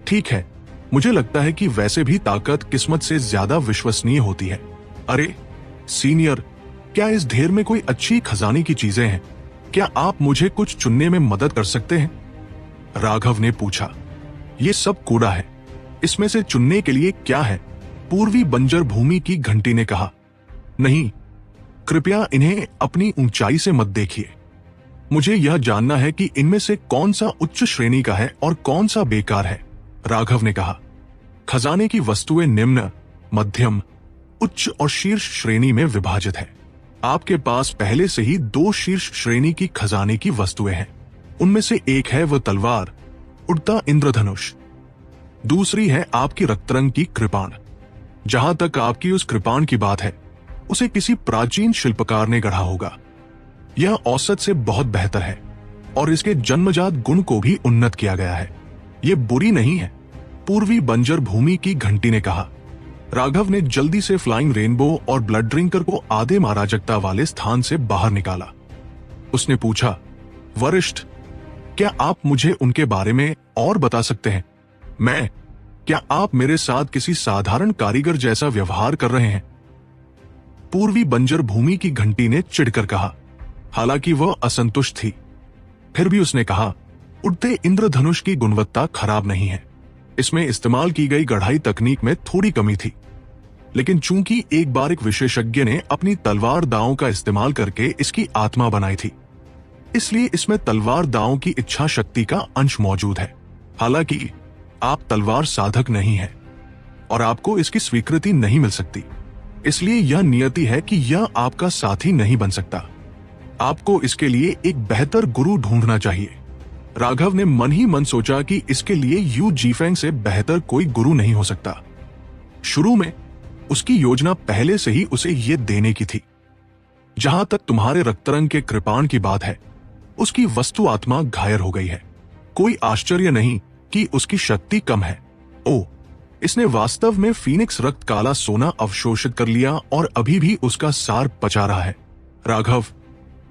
S1: ठीक है, मुझे लगता है कि वैसे भी ताकत किस्मत से ज्यादा विश्वसनीय होती है। अरे सीनियर, क्या इस ढेर में कोई अच्छी खजाने की चीजें हैं? क्या आप मुझे कुछ चुनने में मदद कर सकते हैं? राघव ने पूछा। ये सब कूड़ा है, इसमें से चुनने के लिए क्या है? पूर्वी बंजर भूमि की घंटी ने कहा। नहीं, कृपया इन्हें अपनी ऊंचाई से मत देखिए। मुझे यह जानना है कि इनमें से कौन सा उच्च श्रेणी का है और कौन सा बेकार है। राघव ने कहा। खजाने की वस्तुएं निम्न, मध्यम, उच्च और शीर्ष श्रेणी में विभाजित है। आपके पास पहले से ही 2 शीर्ष श्रेणी की खजाने की वस्तुएं हैं। उनमें से एक है वह तलवार, उड़ता इंद्रधनुष। दूसरी है आपकी रक्तरंग की कृपाण। जहां तक आपकी उस कृपाण की बात है, उसे किसी प्राचीन शिल्पकार ने गढ़ा होगा। यह औसत से बहुत बेहतर है और इसके जन्मजात गुण को भी उन्नत किया गया है। यह बुरी नहीं है। पूर्वी बंजर भूमि की घंटी ने कहा। राघव ने जल्दी से फ्लाइंग रेनबो और ब्लड ड्रिंकर को आधे अराजकता वाले स्थान से बाहर निकाला। उसने पूछा, वरिष्ठ, क्या आप मुझे उनके बारे में और बता सकते हैं? क्या आप मेरे साथ किसी साधारण कारीगर जैसा व्यवहार कर रहे हैं? पूर्वी बंजर भूमि की घंटी ने चिढ़कर कहा। हालांकि वह असंतुष्ट थी, फिर भी उसने कहा, उड़ते इंद्रधनुष की गुणवत्ता खराब नहीं है। इसमें इस्तेमाल की गई गढ़ाई तकनीक में थोड़ी कमी थी। लेकिन चूंकि एक बार एक विशेषज्ञ ने अपनी तलवार दांव का इस्तेमाल करके इसकी आत्मा बनाई थी, इसलिए इसमें तलवार दांव की इच्छा शक्ति का अंश मौजूद है। हालांकि आप तलवार साधक नहीं हैं और आपको इसकी स्वीकृति नहीं मिल सकती, इसलिए यह नियति है कि यह आपका साथी नहीं बन सकता। आपको इसके लिए एक बेहतर गुरु ढूंढना चाहिए। राघव ने मन ही मन सोचा कि इसके लिए यू जीफेंग से बेहतर कोई गुरु नहीं हो सकता। शुरू में उसकी योजना पहले से ही उसे ये देने की थी। जहां तक तुम्हारे रक्तरंग के कृपाण की बात है, उसकी वस्तु आत्मा घायल हो गई है। कोई आश्चर्य नहीं कि उसकी शक्ति कम है। ओ, इसने वास्तव में फीनिक्स रक्त काला सोना अवशोषित कर लिया और अभी भी उसका सार पचा रहा है। राघव,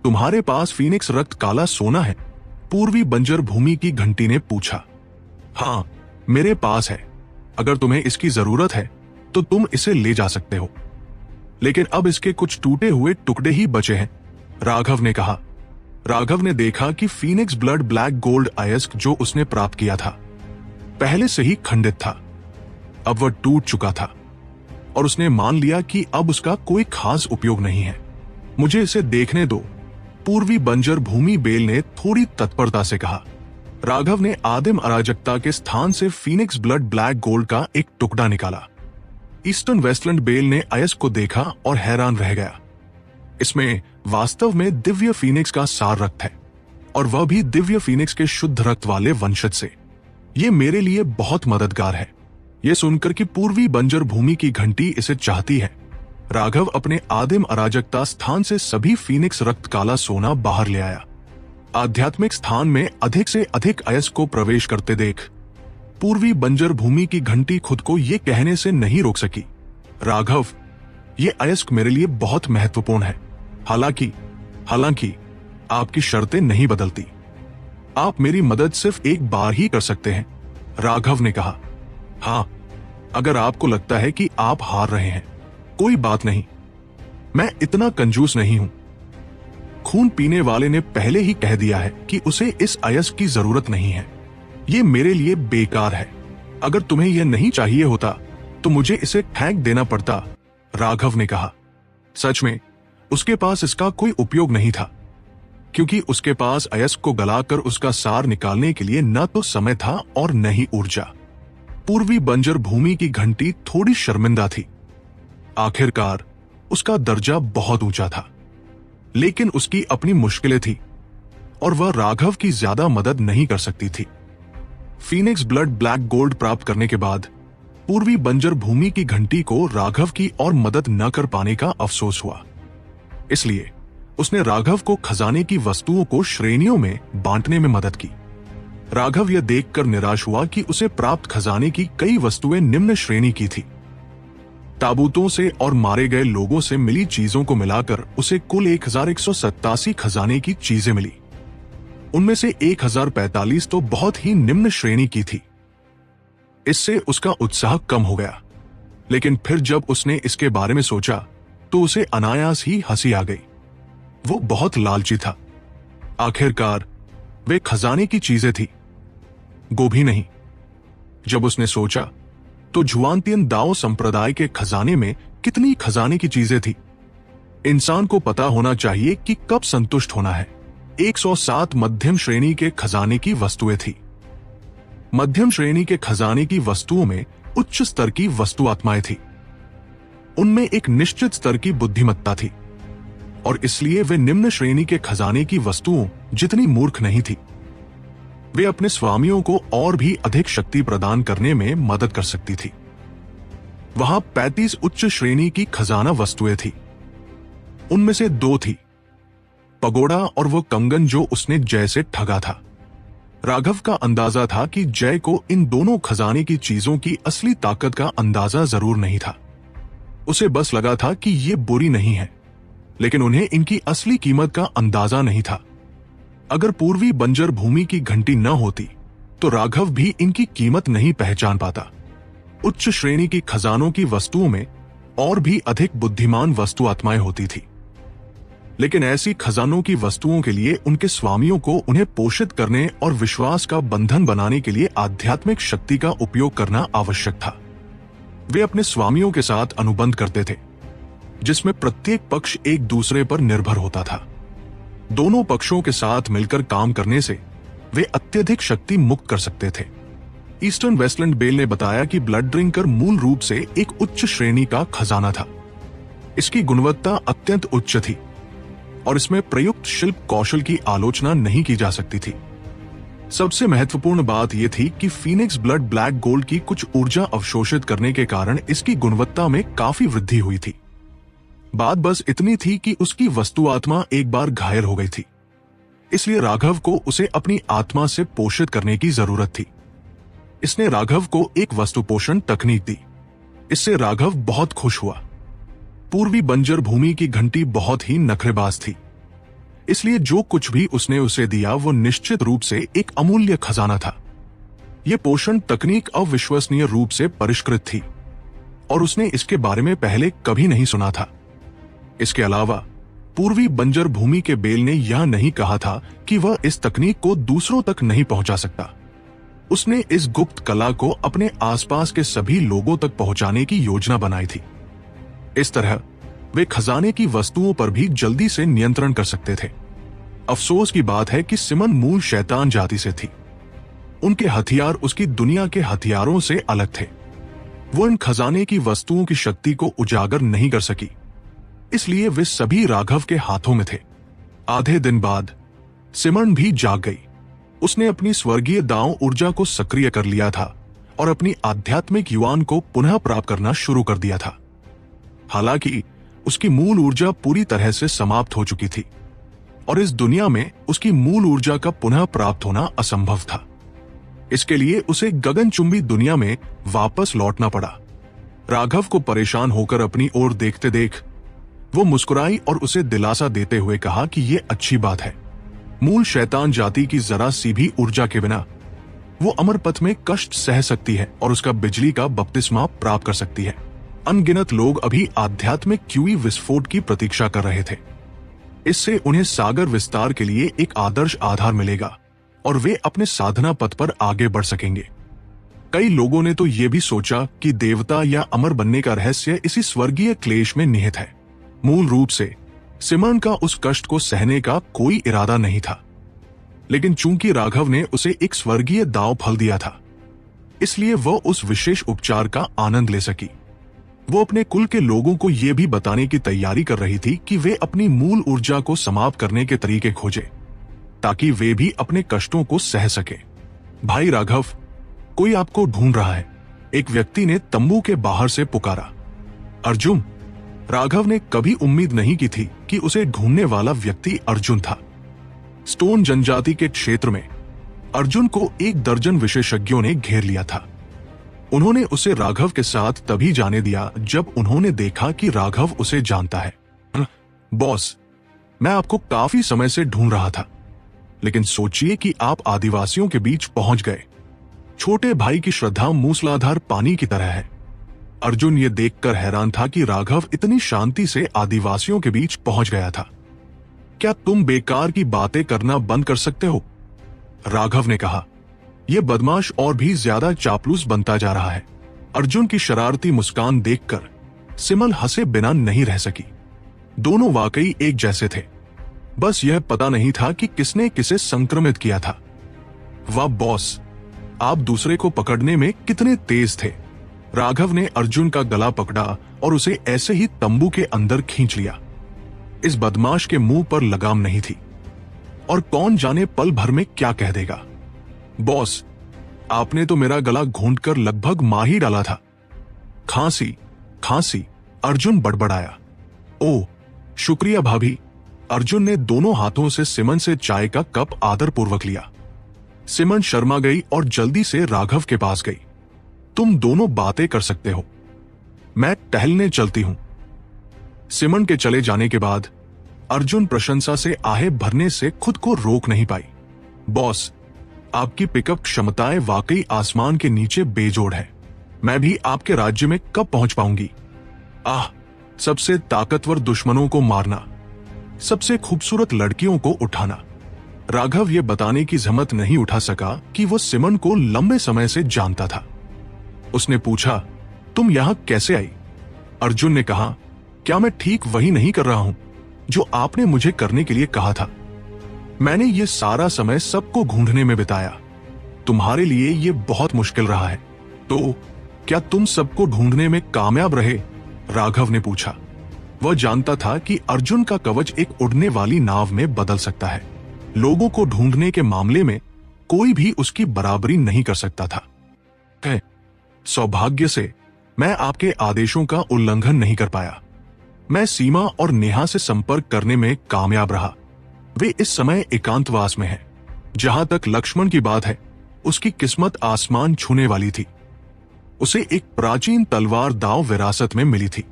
S1: तुम्हारे पास फीनिक्स रक्त काला सोना है? पूर्वी बंजर भूमि की घंटी ने पूछा। हाँ, मेरे पास है। अगर तुम्हें इसकी जरूरत है तो तुम इसे ले जा सकते हो, लेकिन अब इसके कुछ टूटे हुए टुकड़े ही बचे हैं, राघव ने कहा। राघव ने देखा कि फीनिक्स ब्लड ब्लैक गोल्ड अयस्क जो उसने प्राप्त किया था पहले से ही खंडित था। अब वह टूट चुका था और उसने मान लिया कि अब उसका कोई खास उपयोग नहीं है। मुझे इसे देखने दो, पूर्वी बंजर भूमि बेल ने थोड़ी तत्परता से कहा। राघव ने आदिम अराजकता के स्थान से फीनिक्स ब्लड ब्लैक गोल्ड का एक टुकड़ा निकाला। ईस्टर्न वेस्टलैंड बेल ने अयस्क को देखा और हैरान रह गया। इसमें वास्तव में दिव्य फीनिक्स का सार रक्त है, और वह भी दिव्य फीनिक्स के शुद्ध रक्त वाले वंशज से। यह मेरे लिए बहुत मददगार है। यह सुनकर कि पूर्वी बंजर भूमि की घंटी इसे चाहती है, राघव अपने आदिम अराजकता स्थान से सभी फीनिक्स रक्त काला सोना बाहर ले आया। आध्यात्मिक स्थान में अधिक से अधिक अयस्क को प्रवेश करते देख पूर्वी बंजर भूमि की घंटी खुद को ये कहने से नहीं रोक सकी, राघव, ये अयस्क मेरे लिए बहुत महत्वपूर्ण है। हालांकि आपकी शर्तें नहीं बदलती। आप मेरी मदद सिर्फ एक बार ही कर सकते हैं, राघव ने कहा। हाँ, अगर आपको लगता है कि आप हार रहे हैं, कोई बात नहीं, मैं इतना कंजूस नहीं हूं। खून पीने वाले ने पहले ही कह दिया है कि उसे इस अयस्क की जरूरत नहीं है। ये मेरे लिए बेकार है। अगर तुम्हें यह नहीं चाहिए होता तो मुझे इसे फेंक देना पड़ता, राघव ने कहा। सच में उसके पास इसका कोई उपयोग नहीं था, क्योंकि उसके पास अयस्क को गलाकर उसका सार निकालने के लिए न तो समय था और न ही ऊर्जा। पूर्वी बंजर भूमि की घंटी थोड़ी शर्मिंदा थी। आखिरकार उसका दर्जा बहुत ऊंचा था, लेकिन उसकी अपनी मुश्किलें थी और वह राघव की ज्यादा मदद नहीं कर सकती थी। फीनिक्स ब्लड ब्लैक गोल्ड प्राप्त करने के बाद पूर्वी बंजर भूमि की घंटी को राघव की और मदद न कर पाने का अफसोस हुआ। इसलिए उसने राघव को खजाने की वस्तुओं को श्रेणियों में बांटने में मदद की। राघव यह देखकर निराश हुआ कि उसे प्राप्त खजाने की कई वस्तुएं निम्न श्रेणी की थी। ताबूतों से और मारे गए लोगों से मिली चीजों को मिलाकर उसे कुल 1187 खजाने की चीजें मिली। उनमें से 1045 तो बहुत ही निम्न श्रेणी की थी। इससे उसका उत्साह कम हो गया, लेकिन फिर जब उसने इसके बारे में सोचा तो उसे अनायास ही हंसी आ गई। वो बहुत लालची था। आखिरकार वे खजाने की चीजें थी, गोभी नहीं। जब उसने सोचा तो जुआनतियन दाओ संप्रदाय के खजाने में कितनी खजाने की चीजें थी। इंसान को पता होना चाहिए कि कब संतुष्ट होना है। 107 मध्यम श्रेणी के खजाने की वस्तुएं थी। मध्यम श्रेणी के खजाने की वस्तुओं में उच्च स्तर की वस्तु आत्माएं थी। उनमें एक निश्चित स्तर की बुद्धिमत्ता थी और इसलिए वे निम्न श्रेणी के खजाने की वस्तुओं जितनी मूर्ख नहीं थी। वे अपने स्वामियों को और भी अधिक शक्ति प्रदान करने में मदद कर सकती थी। वहां 35 उच्च श्रेणी की खजाना वस्तुएं थी। उनमें से 2 थी, पगोड़ा और वो कंगन जो उसने जय से ठगा था। राघव का अंदाजा था कि जय को इन दोनों खजाने की चीजों की असली ताकत का अंदाजा जरूर नहीं था। उसे बस लगा था कि ये बुरी नहीं है, लेकिन उन्हें इनकी असली कीमत का अंदाजा नहीं था। अगर पूर्वी बंजर भूमि की घंटी न होती तो राघव भी इनकी कीमत नहीं पहचान पाता। उच्च श्रेणी की खजानों की वस्तुओं में और भी अधिक बुद्धिमान वस्तु आत्माएं होती थी, लेकिन ऐसी खजानों की वस्तुओं के लिए उनके स्वामियों को उन्हें पोषित करने और विश्वास का बंधन बनाने के लिए आध्यात्मिक शक्ति का उपयोग करना आवश्यक था। वे अपने स्वामियों के साथ अनुबंध करते थे, जिसमें प्रत्येक पक्ष एक दूसरे पर निर्भर होता था। दोनों पक्षों के साथ मिलकर काम करने से वे अत्यधिक शक्ति मुक्त कर सकते थे। ईस्टर्न वेस्टलैंड बेल ने बताया कि ब्लड ड्रिंकर मूल रूप से एक उच्च श्रेणी का खजाना था। इसकी गुणवत्ता अत्यंत उच्च थी और इसमें प्रयुक्त शिल्प कौशल की आलोचना नहीं की जा सकती थी। सबसे महत्वपूर्ण बात यह थी कि फीनिक्स ब्लड ब्लैक गोल्ड की कुछ ऊर्जा अवशोषित करने के कारण इसकी गुणवत्ता में काफी वृद्धि हुई थी। बात बस इतनी थी कि उसकी वस्तु आत्मा एक बार घायल हो गई थी, इसलिए राघव को उसे अपनी आत्मा से पोषित करने की जरूरत थी। इसने राघव को एक वस्तु पोषण तकनीक दी। इससे राघव बहुत खुश हुआ। पूर्वी बंजर भूमि की घंटी बहुत ही नखरेबाज थी, इसलिए जो कुछ भी उसने उसे दिया वो निश्चित रूप से एक अमूल्य खजाना था। यह पोषण तकनीक अविश्वसनीय रूप से परिष्कृत थी और उसने इसके बारे में पहले कभी नहीं सुना था। इसके अलावा पूर्वी बंजर भूमि के बेल ने यह नहीं कहा था कि वह इस तकनीक को दूसरों तक नहीं पहुंचा सकता। उसने इस गुप्त कला को अपने आसपास के सभी लोगों तक पहुंचाने की योजना बनाई थी। इस तरह वे खजाने की वस्तुओं पर भी जल्दी से नियंत्रण कर सकते थे। अफसोस की बात है कि सिमन मूल शैतान जाति से थी। उनके हथियार उसकी दुनिया के हथियारों से अलग थे। वो इन खजाने की वस्तुओं की शक्ति को उजागर नहीं कर सकी, इसलिए वे सभी राघव के हाथों में थे। आधे दिन बाद सिमन भी जाग गई। उसने अपनी स्वर्गीय दांव ऊर्जा को सक्रिय कर लिया था और अपनी आध्यात्मिक युवान को पुनः प्राप्त करना शुरू कर दिया था। हालांकि उसकी मूल ऊर्जा पूरी तरह से समाप्त हो चुकी थी और इस दुनिया में उसकी मूल ऊर्जा का पुनः प्राप्त होना असंभव था। इसके लिए उसे गगनचुंबी दुनिया में वापस लौटना पड़ा। राघव को परेशान होकर अपनी ओर देखते देख वो मुस्कुराई और उसे दिलासा देते हुए कहा कि यह अच्छी बात है। मूल शैतान जाति की जरा सी भी ऊर्जा के बिना वो अमर पथ में कष्ट सह सकती है और उसका बिजली का बपतिस्मा प्राप्त कर सकती है। अनगिनत लोग अभी आध्यात्मिक क्यूई विस्फोट की प्रतीक्षा कर रहे थे। इससे उन्हें सागर विस्तार के लिए एक आदर्श आधार मिलेगा और वे अपने साधना पथ पर आगे बढ़ सकेंगे। कई लोगों ने तो यह भी सोचा कि देवता या अमर बनने का रहस्य इसी स्वर्गीय क्लेश में निहित है। मूल रूप से सिमरन का उस कष्ट को सहने का कोई इरादा नहीं था, लेकिन चूंकि राघव ने उसे एक स्वर्गीय दांव फल दिया था, इसलिए वह उस विशेष उपचार का आनंद ले सकी। वो अपने कुल के लोगों को यह भी बताने की तैयारी कर रही थी कि वे अपनी मूल ऊर्जा को समाप्त करने के तरीके खोजे, ताकि वे भी अपने कष्टों को सह सके। भाई राघव, कोई आपको ढूंढ रहा है, एक व्यक्ति ने तंबू के बाहर से पुकारा। अर्जुन। राघव ने कभी उम्मीद नहीं की थी कि उसे ढूंढने वाला व्यक्ति अर्जुन था। स्टोन जनजाति के क्षेत्र में अर्जुन को 1 दर्जन विशेषज्ञों ने घेर लिया था। उन्होंने उसे राघव के साथ तभी जाने दिया जब उन्होंने देखा कि राघव उसे जानता है। बॉस, मैं आपको काफी समय से ढूंढ रहा था, लेकिन सोचिए कि आप आदिवासियों के बीच पहुंच गए। छोटे भाई की श्रद्धा मूसलाधार पानी की तरह है। अर्जुन ये देखकर हैरान था कि राघव इतनी शांति से आदिवासियों के बीच पहुंच गया था। क्या तुम बेकार की बातें करना बंद कर सकते हो? राघव ने कहा। यह बदमाश और भी ज्यादा चापलूस बनता जा रहा है। अर्जुन की शरारती मुस्कान देखकर सिमल हंसे बिना नहीं रह सकी। दोनों वाकई एक जैसे थे, बस यह पता नहीं था कि किसने किसे संक्रमित किया था। वाह बॉस, आप दूसरे को पकड़ने में कितने तेज थे। राघव ने अर्जुन का गला पकड़ा और उसे ऐसे ही तंबू के अंदर खींच लिया। इस बदमाश के मुंह पर लगाम नहीं थी और कौन जाने पल भर में क्या कह देगा। बॉस, आपने तो मेरा गला घोंटकर लगभग मार ही डाला था। खांसी खांसी, अर्जुन बड़बड़ाया। ओह शुक्रिया भाभी। अर्जुन ने दोनों हाथों से सिमन से चाय का कप आदरपूर्वक लिया। सिमन शर्मा गई और जल्दी से राघव के पास गई। तुम दोनों बातें कर सकते हो, मैं टहलने चलती हूं। सिमन के चले जाने के बाद अर्जुन प्रशंसा से आहे भरने से खुद को रोक नहीं पाई। बॉस, आपकी पिकअप क्षमताएं वाकई आसमान के नीचे बेजोड़ है। मैं भी आपके राज्य में कब पहुंच पाऊंगी? आह, सबसे ताकतवर दुश्मनों को मारना, सबसे खूबसूरत लड़कियों को उठाना। राघव ये बताने की हिम्मत नहीं उठा सका कि वो सिमन को लंबे समय से जानता था। उसने पूछा, तुम यहां कैसे आई? अर्जुन ने कहा, क्या मैं ठीक वही नहीं कर रहा हूं जो आपने मुझे करने के लिए कहा था? मैंने ये सारा समय सबको ढूंढने में बिताया। तुम्हारे लिए ये बहुत मुश्किल रहा है, तो क्या तुम सबको ढूंढने में कामयाब रहे? राघव ने पूछा। वह जानता था कि अर्जुन का कवच एक उड़ने वाली नाव में बदल सकता है। लोगों को ढूंढने के मामले में कोई भी उसकी बराबरी नहीं कर सकता था। सौभाग्य से मैं आपके आदेशों का उल्लंघन नहीं कर पाया। मैं सीमा और नेहा से संपर्क करने में कामयाब रहा। वे इस समय एकांतवास में हैं। जहां तक लक्ष्मण की बात है, उसकी किस्मत आसमान छूने वाली थी। उसे एक प्राचीन तलवार दांव विरासत में मिली थी।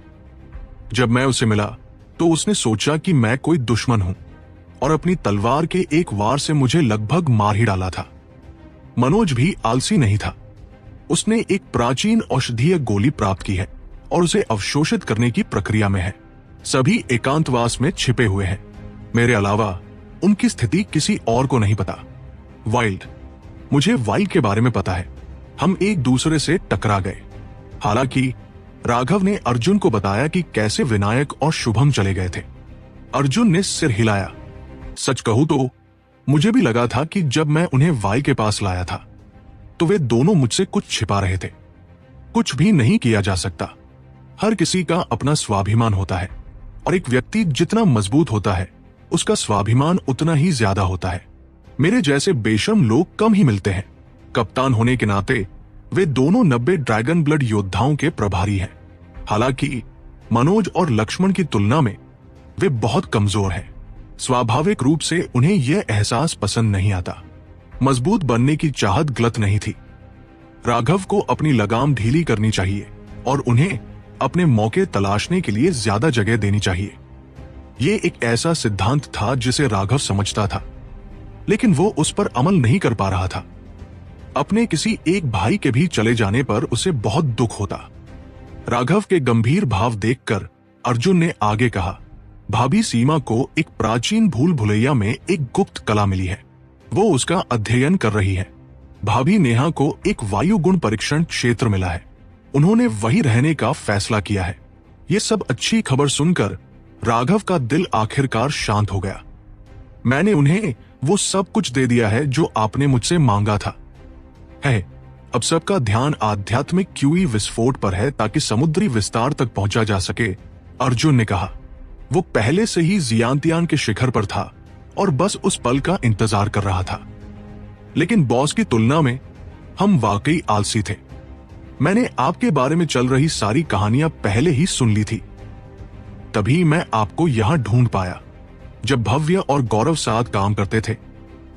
S1: जब मैं उसे मिला तो उसने सोचा कि मैं कोई दुश्मन हूं और अपनी तलवार के एक वार से मुझे लगभग मार ही डाला था। मनोज भी आलसी नहीं था। उसने एक प्राचीन औषधीय गोली प्राप्त की है और उसे अवशोषित करने की प्रक्रिया में है। सभी एकांतवास में छिपे हुए हैं। मेरे अलावा उनकी स्थिति किसी और को नहीं पता। वाइल्ड, मुझे वाइल्ड के बारे में पता है। हम एक दूसरे से टकरा गए। हालांकि राघव ने अर्जुन को बताया कि कैसे विनायक और शुभम चले गए थे। अर्जुन ने सिर हिलाया। सच कहूं तो मुझे भी लगा था कि जब मैं उन्हें वाइल्ड के पास लाया था तो वे दोनों मुझसे कुछ छिपा रहे थे। कुछ भी नहीं किया जा सकता। हर किसी का अपना स्वाभिमान होता है और एक व्यक्ति जितना मजबूत होता है उसका स्वाभिमान उतना ही ज्यादा होता है। मेरे जैसे बेशर्म लोग कम ही मिलते हैं। कप्तान होने के नाते वे दोनों 90 ड्रैगन ब्लड योद्धाओं के प्रभारी हैं। हालांकि मनोज और लक्ष्मण की तुलना में वे बहुत कमजोर हैं। स्वाभाविक रूप से उन्हें यह एहसास पसंद नहीं आता। मजबूत बनने की चाहत गलत नहीं थी। राघव को अपनी लगाम ढीली करनी चाहिए और उन्हें अपने मौके तलाशने के लिए ज्यादा जगह देनी चाहिए। ये एक ऐसा सिद्धांत था जिसे राघव समझता था, लेकिन वो उस पर अमल नहीं कर पा रहा था। अपने किसी एक भाई के भी चले जाने पर उसे बहुत दुख होता। राघव के गंभीर भाव देखकर अर्जुन ने आगे कहा, भाभी सीमा को एक प्राचीन भूल भुलैया में एक गुप्त कला मिली है। वो उसका अध्ययन कर रही है। भाभी नेहा को एक वायु गुण परीक्षण क्षेत्र मिला है। उन्होंने वहीं रहने का फैसला किया है। ये सब अच्छी खबर सुनकर राघव का दिल आखिरकार शांत हो गया। मैंने उन्हें वो सब कुछ दे दिया है जो आपने मुझसे मांगा था। अब सबका ध्यान आध्यात्मिक क्यूई विस्फोट पर है ताकि समुद्री विस्तार तक पहुंचा जा सके, अर्जुन ने कहा। वो पहले से ही जियांतियान के शिखर पर था और बस उस पल का इंतजार कर रहा था। लेकिन बॉस की तुलना में हम वाकई आलसी थे। मैंने आपके बारे में चल रही सारी कहानियां पहले ही सुन ली थी। तभी मैं आपको यहां ढूंढ पाया। जब भव्य और गौरव साथ काम करते थे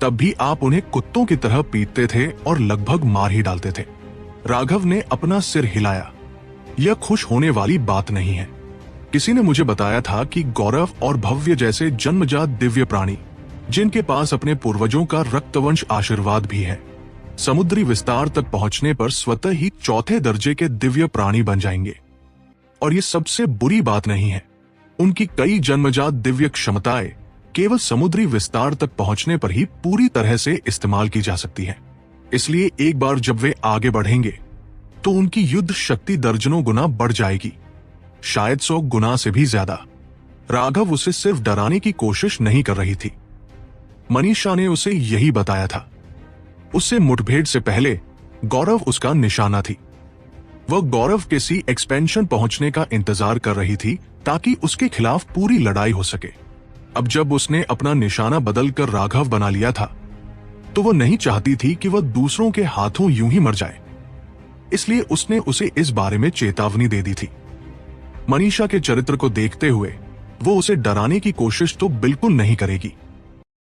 S1: तब भी आप उन्हें कुत्तों की तरह पीटते थे और लगभग मार ही डालते थे। राघव ने अपना सिर हिलाया। यह खुश होने वाली बात नहीं है। किसी ने मुझे बताया था कि गौरव और भव्य जैसे जन्मजात दिव्य प्राणी, जिनके पास अपने पूर्वजों का रक्तवंश आशीर्वाद भी है, समुद्री विस्तार तक पहुंचने पर स्वतः ही चौथे दर्जे के दिव्य प्राणी बन जाएंगे। और ये सबसे बुरी बात नहीं है। उनकी कई जन्मजात दिव्य क्षमताएं केवल समुद्री विस्तार तक पहुंचने पर ही पूरी तरह से इस्तेमाल की जा सकती है। इसलिए एक बार जब वे आगे बढ़ेंगे तो उनकी युद्ध शक्ति दर्जनों गुना बढ़ जाएगी, शायद 100 गुना से भी ज्यादा। राघव उसे सिर्फ डराने की कोशिश नहीं कर रही थी। मनीषा ने उसे यही बताया था। उससे मुठभेड़ से पहले गौरव उसका निशाना थी। वह गौरव के सी एक्सपेंशन पहुंचने का इंतजार कर रही थी ताकि उसके खिलाफ पूरी लड़ाई हो सके। अब जब उसने अपना निशाना बदलकर राघव बना लिया था तो वह नहीं चाहती थी कि वह दूसरों के हाथों यूं ही मर जाए। इसलिए उसने उसे इस बारे में चेतावनी दे दी थी। मनीषा के चरित्र को देखते हुए वो उसे डराने की कोशिश तो बिल्कुल नहीं करेगी।